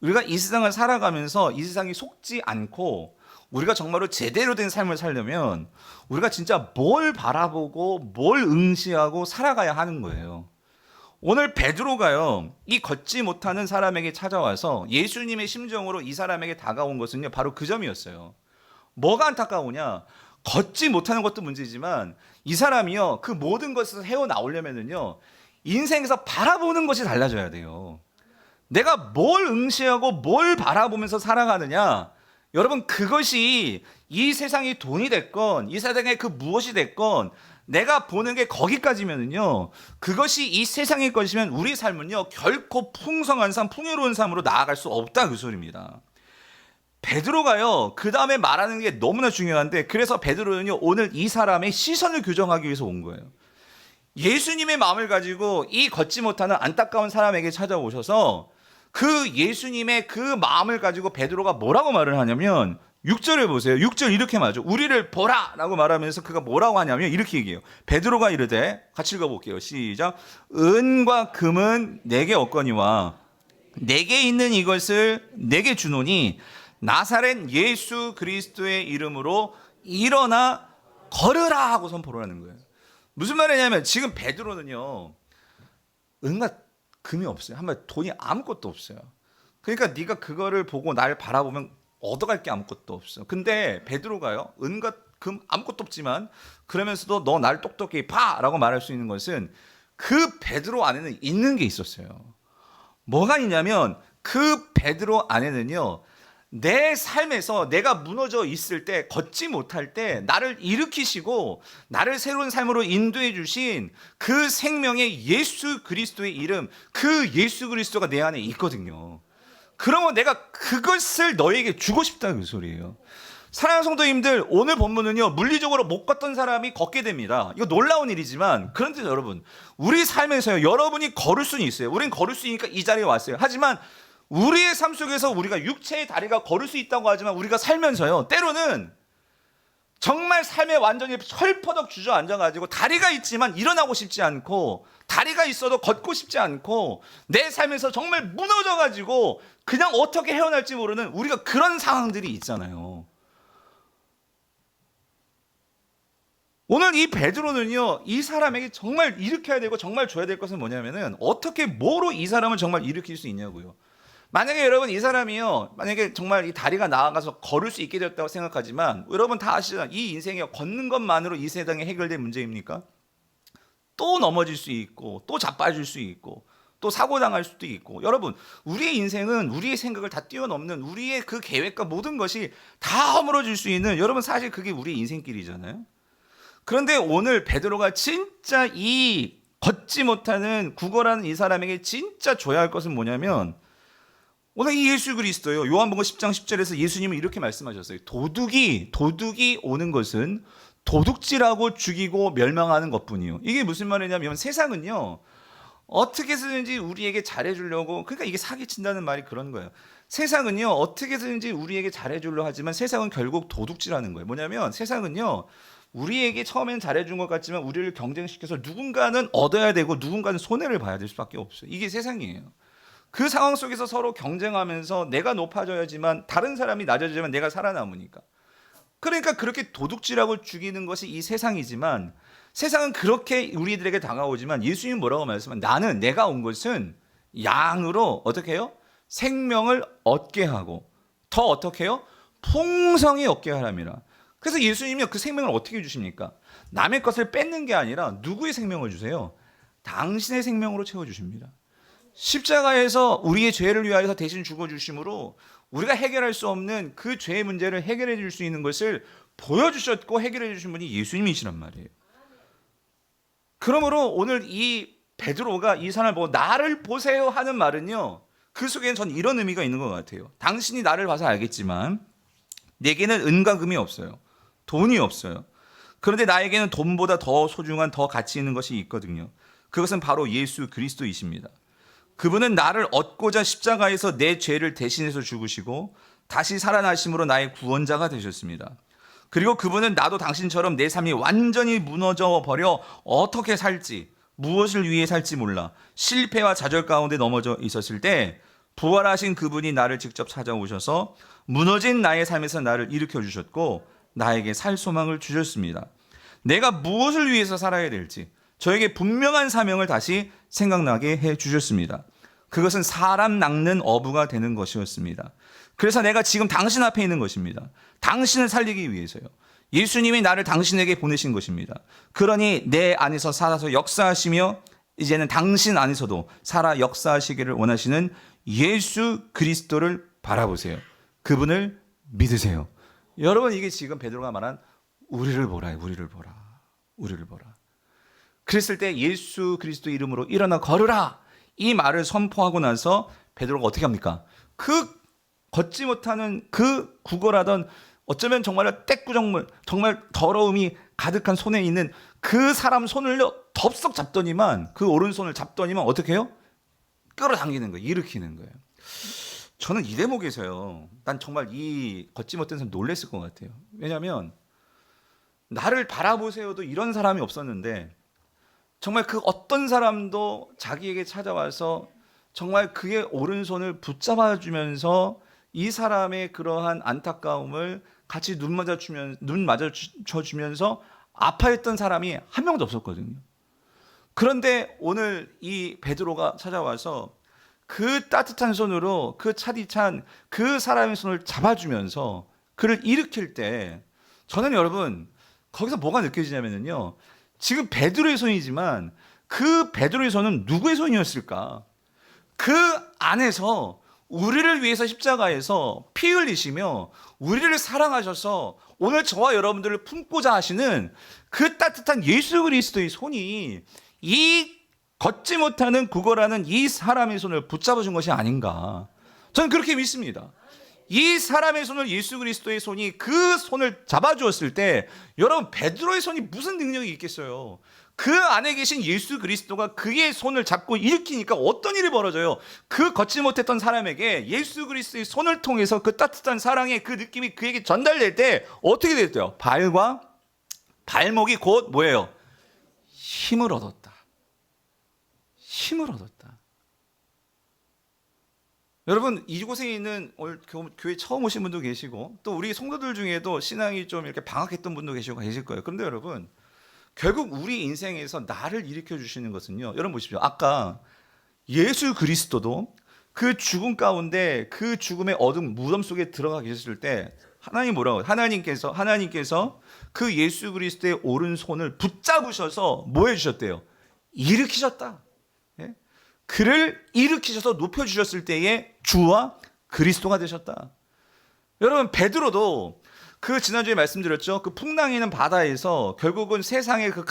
S1: 우리가 이 세상을 살아가면서 이 세상이 속지 않고 우리가 정말로 제대로 된 삶을 살려면 우리가 진짜 뭘 바라보고 뭘 응시하고 살아가야 하는 거예요. 오늘 베드로가요, 이 걷지 못하는 사람에게 찾아와서 예수님의 심정으로 이 사람에게 다가온 것은요, 바로 그 점이었어요. 뭐가 안타까우냐? 걷지 못하는 것도 문제지만 이 사람이요, 그 모든 것을 헤어나오려면은요, 인생에서 바라보는 것이 달라져야 돼요. 내가 뭘 응시하고 뭘 바라보면서 살아가느냐? 여러분, 그것이 이 세상이 돈이 됐건 이 세상에 그 무엇이 됐건 내가 보는 게 거기까지면은요, 그것이 이 세상의 것이면 우리 삶은요, 결코 풍성한 삶, 풍요로운 삶으로 나아갈 수 없다 그 소리입니다. 베드로가요, 그 다음에 말하는 게 너무나 중요한데, 그래서 베드로는요, 오늘 이 사람의 시선을 교정하기 위해서 온 거예요. 예수님의 마음을 가지고 이 걷지 못하는 안타까운 사람에게 찾아오셔서 그 예수님의 그 마음을 가지고 베드로가 뭐라고 말을 하냐면 6절을 보세요. 6절 이렇게 말하죠. 우리를 보라 라고 말하면서 그가 뭐라고 하냐면 이렇게 얘기해요. 베드로가 이르되, 같이 읽어볼게요. 시작. 은과 금은 내게 없거니와 내게 있는 이것을 내게 주노니 나사렛 예수 그리스도의 이름으로 일어나 걸으라 하고 선포를 하는 거예요. 무슨 말이냐면 지금 베드로는요, 은과 금이 없어요. 한마디 돈이 아무것도 없어요. 그러니까 네가 그거를 보고 날 바라보면 얻어갈 게 아무것도 없어. 근데 베드로가요, 은과 금 아무것도 없지만 그러면서도 너 날 똑똑히 봐라고 말할 수 있는 것은 그 베드로 안에는 있는 게 있었어요. 뭐가 있냐면 그 베드로 안에는요, 내 삶에서 내가 무너져 있을 때, 걷지 못할 때 나를 일으키시고 나를 새로운 삶으로 인도해 주신 그 생명의 예수 그리스도의 이름, 그 예수 그리스도가 내 안에 있거든요. 그러면 내가 그것을 너에게 주고 싶다는 그 소리예요. 사랑하는 성도님들, 오늘 본문은요, 물리적으로 못 걷던 사람이 걷게 됩니다. 이거 놀라운 일이지만, 그런데 여러분, 우리 삶에서요, 여러분이 걸을 수는 있어요. 우린 걸을 수 있으니까 이 자리에 왔어요. 하지만 우리의 삶 속에서 우리가 육체의 다리가 걸을 수 있다고 하지만 우리가 살면서요, 때로는 정말 삶에 완전히 헐퍼덕 주저앉아가지고 다리가 있지만 일어나고 싶지 않고, 다리가 있어도 걷고 싶지 않고, 내 삶에서 정말 무너져가지고 그냥 어떻게 헤어날지 모르는 우리가 그런 상황들이 있잖아요. 오늘 이 베드로는요, 이 사람에게 정말 일으켜야 되고 정말 줘야 될 것은 뭐냐면은, 어떻게 뭐로 이 사람을 정말 일으킬 수 있냐고요. 만약에 여러분 이 사람이요, 만약에 정말 이 다리가 나아가서 걸을 수 있게 되었다고 생각하지만, 여러분 다 아시잖아요. 이 인생이 걷는 것만으로 이 세상에 해결될 문제입니까? 또 넘어질 수 있고, 또 자빠질 수 있고, 또 사고 당할 수도 있고. 여러분, 우리의 인생은 우리의 생각을 다 뛰어넘는, 우리의 그 계획과 모든 것이 다 허물어질 수 있는, 여러분 사실 그게 우리의 인생길이잖아요. 그런데 오늘 베드로가 진짜 이 걷지 못하는 구걸하는 이 사람에게 진짜 줘야 할 것은 뭐냐면, 오늘 이 예수 그리스도요, 요한복음 10장 10절에서 예수님은 이렇게 말씀하셨어요. 도둑이 오는 것은 도둑질하고 죽이고 멸망하는 것뿐이요. 이게 무슨 말이냐면, 세상은요, 어떻게 해서든지 우리에게 잘해주려고, 그러니까 이게 사기친다는 말이 그런 거예요. 세상은요, 어떻게 해서든지 우리에게 잘해주려고 하지만 세상은 결국 도둑질하는 거예요. 뭐냐면, 세상은요, 우리에게 처음엔 잘해준 것 같지만 우리를 경쟁시켜서 누군가는 얻어야 되고 누군가는 손해를 봐야 될 수밖에 없어요. 이게 세상이에요. 그 상황 속에서 서로 경쟁하면서 내가 높아져야지만, 다른 사람이 낮아지면 내가 살아남으니까. 그러니까 그렇게 도둑질하고 죽이는 것이 이 세상이지만, 세상은 그렇게 우리들에게 다가오지만 예수님 뭐라고 말씀하면, 내가 온 것은 양으로 어떻게 해요? 생명을 얻게 하고 더 어떻게 해요? 풍성히 얻게 하람이라. 그래서 예수님이 그 생명을 어떻게 주십니까? 남의 것을 뺏는 게 아니라 누구의 생명을 주세요? 당신의 생명으로 채워주십니다. 십자가에서 우리의 죄를 위하여서 대신 죽어주심으로 우리가 해결할 수 없는 그 죄의 문제를 해결해 줄 수 있는 것을 보여주셨고 해결해 주신 분이 예수님이시란 말이에요. 그러므로 오늘 이 베드로가 이 사람을 보고 나를 보세요 하는 말은요, 그 속에는 전 이런 의미가 있는 것 같아요. 당신이 나를 봐서 알겠지만 내게는 은과 금이 없어요. 돈이 없어요. 그런데 나에게는 돈보다 더 소중한, 더 가치 있는 것이 있거든요. 그것은 바로 예수 그리스도이십니다. 그분은 나를 얻고자 십자가에서 내 죄를 대신해서 죽으시고 다시 살아나심으로 나의 구원자가 되셨습니다. 그리고 그분은 나도 당신처럼 내 삶이 완전히 무너져 버려 어떻게 살지, 무엇을 위해 살지 몰라 실패와 좌절 가운데 넘어져 있었을 때 부활하신 그분이 나를 직접 찾아오셔서 무너진 나의 삶에서 나를 일으켜 주셨고 나에게 살 소망을 주셨습니다. 내가 무엇을 위해서 살아야 될지 저에게 분명한 사명을 다시 생각나게 해 주셨습니다. 그것은 사람 낚는 어부가 되는 것이었습니다. 그래서 내가 지금 당신 앞에 있는 것입니다. 당신을 살리기 위해서요. 예수님이 나를 당신에게 보내신 것입니다. 그러니 내 안에서 살아서 역사하시며 이제는 당신 안에서도 살아 역사하시기를 원하시는 예수 그리스도를 바라보세요. 그분을 믿으세요. 여러분, 이게 지금 베드로가 말한 우리를 보라, 우리를 보라, 우리를 보라. 그랬을 때 예수 그리스도 이름으로 일어나 걸으라, 이 말을 선포하고 나서 베드로가 어떻게 합니까? 그 걷지 못하는 그 구걸하던, 어쩌면 정말 떼꾸정물, 정말 더러움이 가득한 손에 있는 그 사람 손을 덥석 잡더니만, 그 오른손을 잡더니만 어떻게 해요? 끌어당기는 거예요. 일으키는 거예요. 저는 이 대목에서요, 난 정말 이 걷지 못한 사람 놀랬을 것 같아요. 왜냐하면 나를 바라보세요도 이런 사람이 없었는데, 정말 그 어떤 사람도 자기에게 찾아와서 정말 그의 오른손을 붙잡아주면서 이 사람의 그러한 안타까움을 같이 눈 마주쳐 주면서 아파했던 사람이 한 명도 없었거든요. 그런데 오늘 이 베드로가 찾아와서 그 따뜻한 손으로 그 차디찬 그 사람의 손을 잡아주면서 그를 일으킬 때, 저는 여러분 거기서 뭐가 느껴지냐면요, 지금 베드로의 손이지만 그 베드로의 손은 누구의 손이었을까? 그 안에서 우리를 위해서 십자가에서 피 흘리시며 우리를 사랑하셔서 오늘 저와 여러분들을 품고자 하시는 그 따뜻한 예수 그리스도의 손이 이 걷지 못하는 구걸하는 이 사람의 손을 붙잡아준 것이 아닌가, 저는 그렇게 믿습니다. 이 사람의 손을, 예수 그리스도의 손이 그 손을 잡아주었을 때, 여러분 베드로의 손이 무슨 능력이 있겠어요? 그 안에 계신 예수 그리스도가 그의 손을 잡고 일으키니까 어떤 일이 벌어져요? 그 걷지 못했던 사람에게 예수 그리스도의 손을 통해서 그 따뜻한 사랑의 그 느낌이 그에게 전달될 때 어떻게 됐대요? 발과 발목이 곧 뭐예요? 힘을 얻었다. 힘을 얻었다. 여러분 이곳에 있는 오늘 교회 처음 오신 분도 계시고 또 우리 성도들 중에도 신앙이 좀 이렇게 방학했던 분도 계실 거예요. 그런데 여러분 결국 우리 인생에서 나를 일으켜 주시는 것은요, 여러분 보십시오. 아까 예수 그리스도도 그 죽음 가운데 그 죽음의 어둠 무덤 속에 들어가 계셨을 때 하나님 뭐라고? 하나님께서 그 예수 그리스도의 오른손을 붙잡으셔서 뭐 해주셨대요? 일으키셨다. 예? 그를 일으키셔서 높여주셨을 때에 주와 그리스도가 되셨다. 여러분 베드로도 그 지난주에 말씀드렸죠. 그 풍랑이는 바다에서 결국은 세상의 그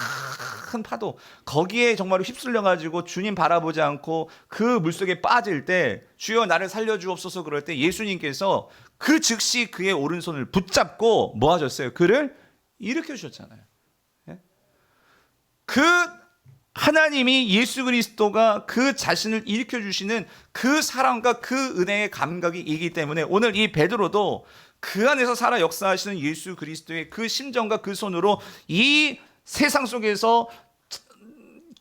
S1: 큰 파도 거기에 정말로 휩쓸려 가지고 주님 바라보지 않고 그 물속에 빠질 때 주여 나를 살려주옵소서 그럴 때 예수님께서 그 즉시 그의 오른손을 붙잡고 뭐 하셨어요? 그를 일으켜 주셨잖아요. 예? 그 하나님이 예수 그리스도가 그 자신을 일으켜 주시는 그 사랑과 그 은혜의 감각이 있기 때문에 오늘 이 베드로도 그 안에서 살아 역사하시는 예수 그리스도의 그 심정과 그 손으로 이 세상 속에서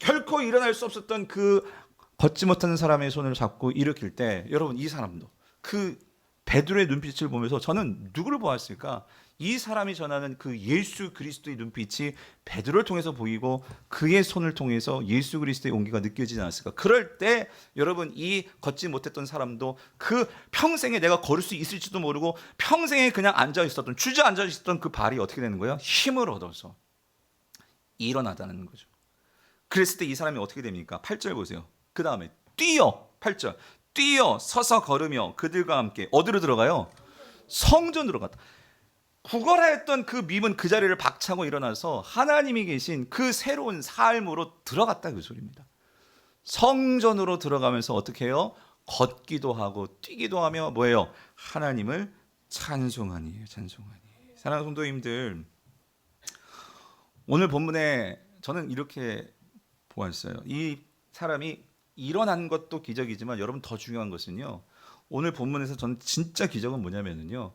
S1: 결코 일어날 수 없었던 그 걷지 못하는 사람의 손을 잡고 일으킬 때, 여러분 이 사람도 그 베드로의 눈빛을 보면서 저는 누구를 보았을까? 이 사람이 전하는 그 예수 그리스도의 눈빛이 베드로를 통해서 보이고 그의 손을 통해서 예수 그리스도의 온기가 느껴지지 않았을까? 그럴 때 여러분 이 걷지 못했던 사람도 그 평생에 내가 걸을 수 있을지도 모르고 평생에 그냥 주저앉아 있었던 그 발이 어떻게 되는 거예요? 힘을 얻어서 일어나다는 거죠. 그랬을 때 이 사람이 어떻게 됩니까? 8절 보세요. 그 다음에 8절 뛰어 서서 걸으며 그들과 함께 어디로 들어가요? 성전으로 갔다. 구걸하였던 그 밈은 그 자리를 박차고 일어나서 하나님이 계신 그 새로운 삶으로 들어갔다 그 소리입니다. 성전으로 들어가면서 어떻게 해요? 걷기도 하고 뛰기도 하며 뭐예요? 하나님을 찬송하니. 사랑하는 성도님들, 오늘 본문에 저는 이렇게 보았어요. 이 사람이 일어난 것도 기적이지만 여러분 더 중요한 것은요, 오늘 본문에서 저는 진짜 기적은 뭐냐면요,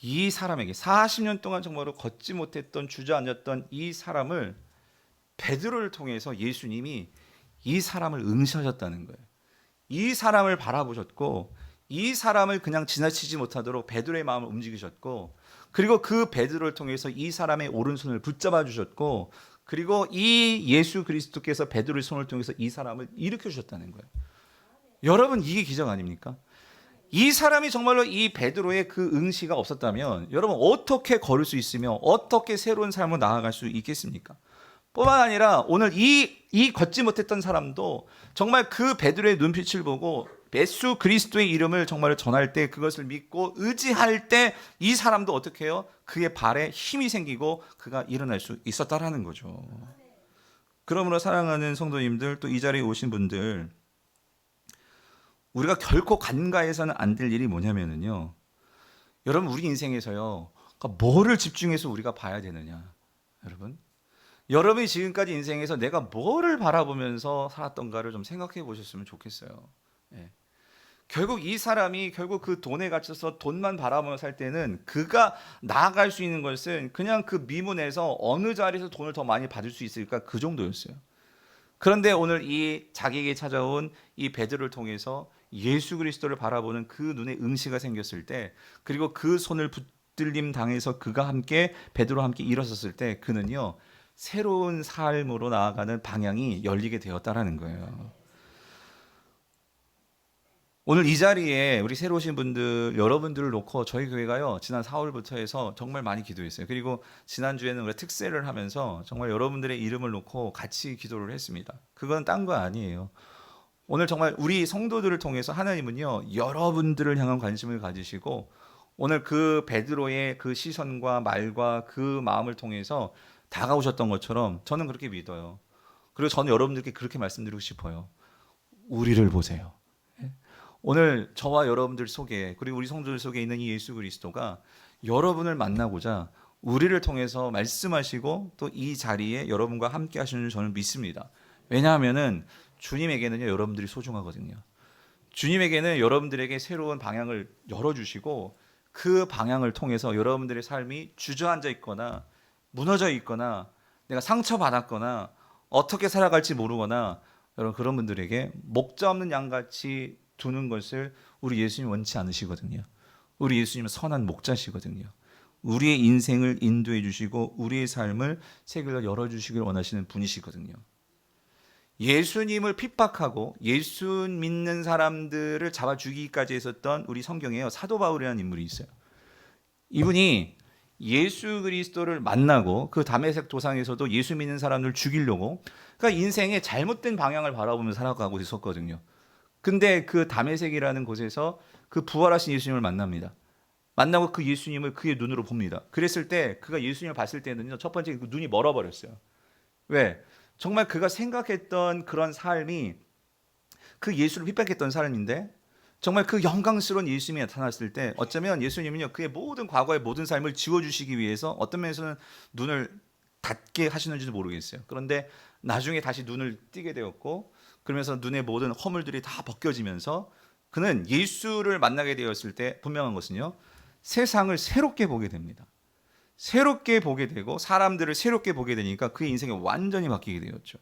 S1: 이 사람에게 40년 동안 정말로 걷지 못했던 주저앉았던 이 사람을 베드로를 통해서 예수님이 이 사람을 응시하셨다는 거예요. 이 사람을 바라보셨고 이 사람을 그냥 지나치지 못하도록 베드로의 마음을 움직이셨고, 그리고 그 베드로를 통해서 이 사람의 오른손을 붙잡아 주셨고, 그리고 이 예수 그리스도께서 베드로의 손을 통해서 이 사람을 일으켜 주셨다는 거예요. 여러분 이게 기적 아닙니까? 이 사람이 정말로 이 베드로의 그 응시가 없었다면 여러분 어떻게 걸을 수 있으며 어떻게 새로운 삶을 나아갈 수 있겠습니까? 뿐만 아니라 오늘 이 걷지 못했던 사람도 정말 그 베드로의 눈빛을 보고 예수 그리스도의 이름을 정말 전할 때 그것을 믿고 의지할 때 이 사람도 어떻게 해요? 그의 발에 힘이 생기고 그가 일어날 수 있었다라는 거죠. 그러므로 사랑하는 성도님들, 또 이 자리에 오신 분들, 우리가 결코 간과해서는 안 될 일이 뭐냐면요, 여러분 우리 인생에서요, 그러니까 뭐를 집중해서 우리가 봐야 되느냐. 여러분이 지금까지 인생에서 내가 뭐를 바라보면서 살았던가를 좀 생각해 보셨으면 좋겠어요. 예. 결국 이 사람이 결국 그 돈에 갇혀서 돈만 바라보며 살 때는 그가 나아갈 수 있는 것은 그냥 그 미문에서 어느 자리에서 돈을 더 많이 받을 수 있을까, 그 정도였어요. 그런데 오늘 이 자기에게 찾아온 이 베드로를 통해서 예수 그리스도를 바라보는 그 눈에 응시가 생겼을 때, 그리고 그 손을 붙들림 당해서 그가 함께 베드로와 함께 일어섰을 때 그는요 새로운 삶으로 나아가는 방향이 열리게 되었다라는 거예요. 오늘 이 자리에 우리 새로 오신 분들 여러분들을 놓고 저희 교회가요 지난 4월부터 해서 정말 많이 기도했어요. 그리고 지난주에는 우리가 특세를 하면서 정말 여러분들의 이름을 놓고 같이 기도를 했습니다. 그건 딴 거 아니에요. 오늘 정말 우리 성도들을 통해서 하나님은요 여러분들을 향한 관심을 가지시고 오늘 그 베드로의 그 시선과 말과 그 마음을 통해서 다가오셨던 것처럼 저는 그렇게 믿어요. 그리고 저는 여러분들께 그렇게 말씀드리고 싶어요. 우리를 보세요. 오늘 저와 여러분들 속에, 그리고 우리 성도들 속에 있는 이 예수 그리스도가 여러분을 만나고자 우리를 통해서 말씀하시고 또 이 자리에 여러분과 함께 하시는 줄 저는 믿습니다. 왜냐하면은 주님에게는요 여러분들이 소중하거든요. 주님에게는 여러분들에게 새로운 방향을 열어주시고 그 방향을 통해서 여러분들의 삶이 주저앉아 있거나 무너져 있거나 내가 상처받았거나 어떻게 살아갈지 모르거나 여러분 그런 분들에게 목자 없는 양같이 두는 것을 우리 예수님 원치 않으시거든요. 우리 예수님은 선한 목자시거든요. 우리의 인생을 인도해 주시고 우리의 삶을 새길로 열어주시길 원하시는 분이시거든요. 예수님을 핍박하고 예수 믿는 사람들을 잡아 죽이기까지 했었던 우리 성경에요 사도 바울이라는 인물이 있어요. 이분이 예수 그리스도를 만나고 그 다메섹 도상에서도 예수 믿는 사람들을 죽이려고 그러니까 인생의 잘못된 방향을 바라보면서 살아가고 있었거든요. 근데 그 다메섹이라는 곳에서 그 부활하신 예수님을 만납니다. 만나고 그 예수님을 그의 눈으로 봅니다. 그랬을 때 그가 예수님을 봤을 때는요 첫 번째 그 눈이 멀어버렸어요. 왜? 정말 그가 생각했던 그런 삶이 그 예수를 핍박했던 삶인데 정말 그 영광스러운 예수님이 나타났을 때 어쩌면 예수님은요 그의 모든 과거의 모든 삶을 지워주시기 위해서 어떤 면에서는 눈을 닫게 하시는지도 모르겠어요. 그런데 나중에 다시 눈을 뜨게 되었고 그러면서 눈의 모든 허물들이 다 벗겨지면서 그는 예수를 만나게 되었을 때 분명한 것은요 세상을 새롭게 보게 됩니다. 새롭게 보게 되고 사람들을 새롭게 보게 되니까 그의 인생이 완전히 바뀌게 되었죠.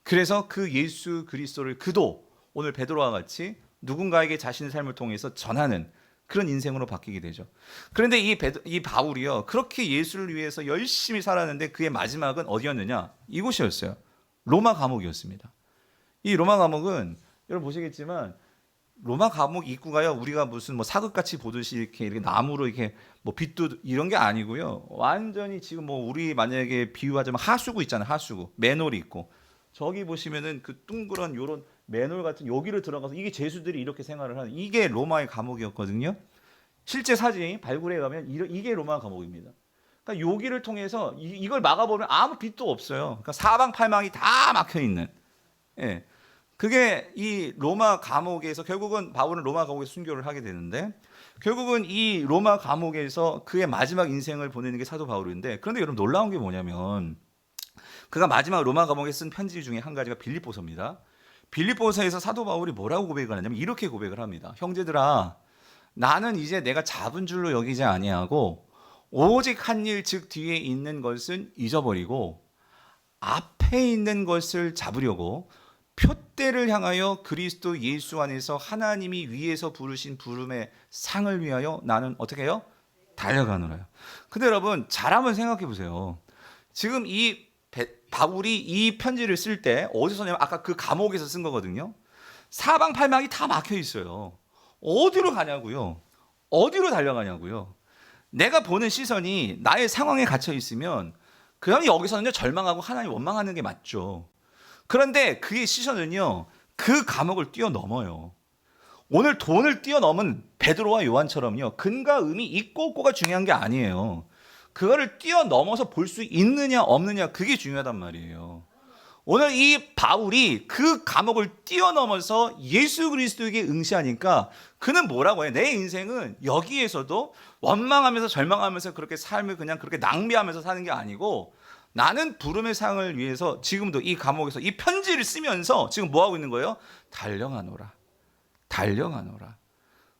S1: 그래서 그 예수 그리스도를 그도 오늘 베드로와 같이 누군가에게 자신의 삶을 통해서 전하는 그런 인생으로 바뀌게 되죠. 그런데 이 바울이요 그렇게 예수를 위해서 열심히 살았는데 그의 마지막은 어디였느냐? 이곳이었어요. 로마 감옥이었습니다. 이 로마 감옥은 여러분 보시겠지만 로마 감옥 입구가요 우리가 무슨 뭐 사극같이 보듯이 이렇게 나무로 이렇게 뭐 빗도 이런 게 아니고요 완전히 지금 뭐 우리 만약에 비유하자면 하수구 있잖아요. 하수구 맨홀이 있고 저기 보시면은 그 둥그런 요런 맨홀 같은 여기를 들어가서 이게 죄수들이 이렇게 생활을 하는 이게 로마의 감옥이었거든요. 실제 사진 발굴해 가면 이게 로마 감옥입니다. 그러니까 여기를 통해서 이걸 막아보면 아무 빛도 없어요. 그러니까 사방팔방이 다 막혀 있는. 예. 그게 이 로마 감옥에서 결국은 바울은 로마 감옥에서 순교를 하게 되는데 결국은 이 로마 감옥에서 그의 마지막 인생을 보내는 게 사도 바울인데 그런데 여러분 놀라운 게 뭐냐면 그가 마지막 로마 감옥에 쓴 편지 중에 한 가지가 빌립보서입니다. 빌립보서에서 사도 바울이 뭐라고 고백을 하냐면 이렇게 고백을 합니다. 형제들아 나는 이제 내가 잡은 줄로 여기지 아니하고 오직 한 일 즉 뒤에 있는 것은 잊어버리고 앞에 있는 것을 잡으려고 표대를 향하여 그리스도 예수 안에서 하나님이 위에서 부르신 부름의 상을 위하여 나는 어떻게 해요? 달려가노라요. 근데 여러분 잘 한번 생각해 보세요. 지금 이 바울이 이 편지를 쓸 때 어디서 썼냐면 아까 그 감옥에서 쓴 거거든요. 사방팔방이 다 막혀 있어요. 어디로 가냐고요? 어디로 달려가냐고요? 내가 보는 시선이 나의 상황에 갇혀 있으면 그다음에 여기서는요 절망하고 하나님 원망하는 게 맞죠. 그런데 그의 시선은요 그 감옥을 뛰어넘어요. 오늘 돈을 뛰어넘은 베드로와 요한처럼요 근과 의미 있고 없고가 중요한 게 아니에요. 그거를 뛰어넘어서 볼 수 있느냐 없느냐 그게 중요하단 말이에요. 오늘 이 바울이 그 감옥을 뛰어넘어서 예수 그리스도에게 응시하니까 그는 뭐라고 해요? 내 인생은 여기에서도 원망하면서 절망하면서 그렇게 삶을 그냥 그렇게 낭비하면서 사는 게 아니고 나는 부름의 상을 위해서 지금도 이 감옥에서 이 편지를 쓰면서 지금 뭐하고 있는 거예요? 달려가노라. 달려가노라.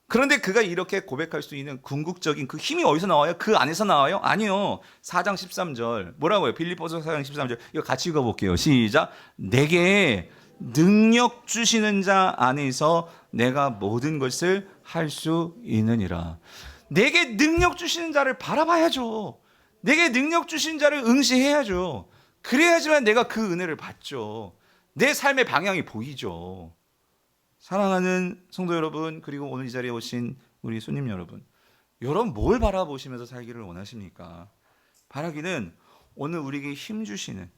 S1: 그런데 그가 이렇게 고백할 수 있는 궁극적인 그 힘이 어디서 나와요? 그 안에서 나와요? 아니요. 4장 13절 뭐라고요? 빌립보서 4장 13절 이거 같이 읽어볼게요. 시작. 내게 능력 주시는 자 안에서 내가 모든 것을 할 수 있느니라. 내게 능력 주시는 자를 바라봐야죠. 내게 능력 주신 자를 응시해야죠. 그래야지만 내가 그 은혜를 받죠. 내 삶의 방향이 보이죠. 사랑하는 성도 여러분, 그리고 오늘 이 자리에 오신 우리 손님 여러분, 여러분 뭘 바라보시면서 살기를 원하십니까? 바라기는 오늘 우리에게 힘 주시는,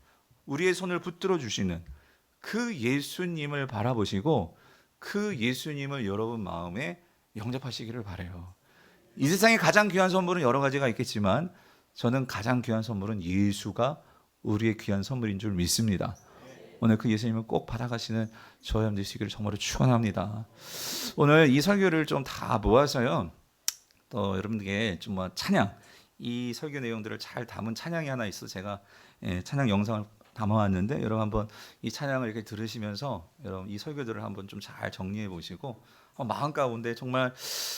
S1: 우리의 손을 붙들어 주시는 그 예수님을 바라보시고 그 예수님을 여러분 마음에 영접하시기를 바라요. 이 세상에 가장 귀한 선물은 여러 가지가 있겠지만 저는 가장 귀한 선물은 예수가 우리의 귀한 선물인 줄 믿습니다. 오늘 그 예수님을 꼭 받아가시는 저와 여러분 되시기를 정말로 축원합니다. 오늘 이 설교를 좀 다 모아서요, 또 여러분들에게 좀 찬양, 이 설교 내용들을 잘 담은 찬양이 하나 있어 제가 찬양 영상을 담아왔는데, 여러분 한번 이 찬양을 이렇게 들으시면서 여러분 이 설교들을 한번 좀 잘 정리해 보시고 마음 가운데 정말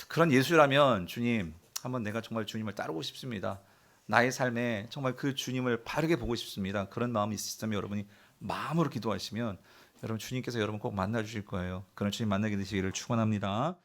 S1: 그런 예수라면 주님, 한번 내가 정말 주님을 따르고 싶습니다. 나의 삶에 정말 그 주님을 바르게 보고 싶습니다. 그런 마음이 있으시다면 여러분이 마음으로 기도하시면 여러분 주님께서 여러분 꼭 만나 주실 거예요. 그런 주님 만나게 되시기를 축원합니다.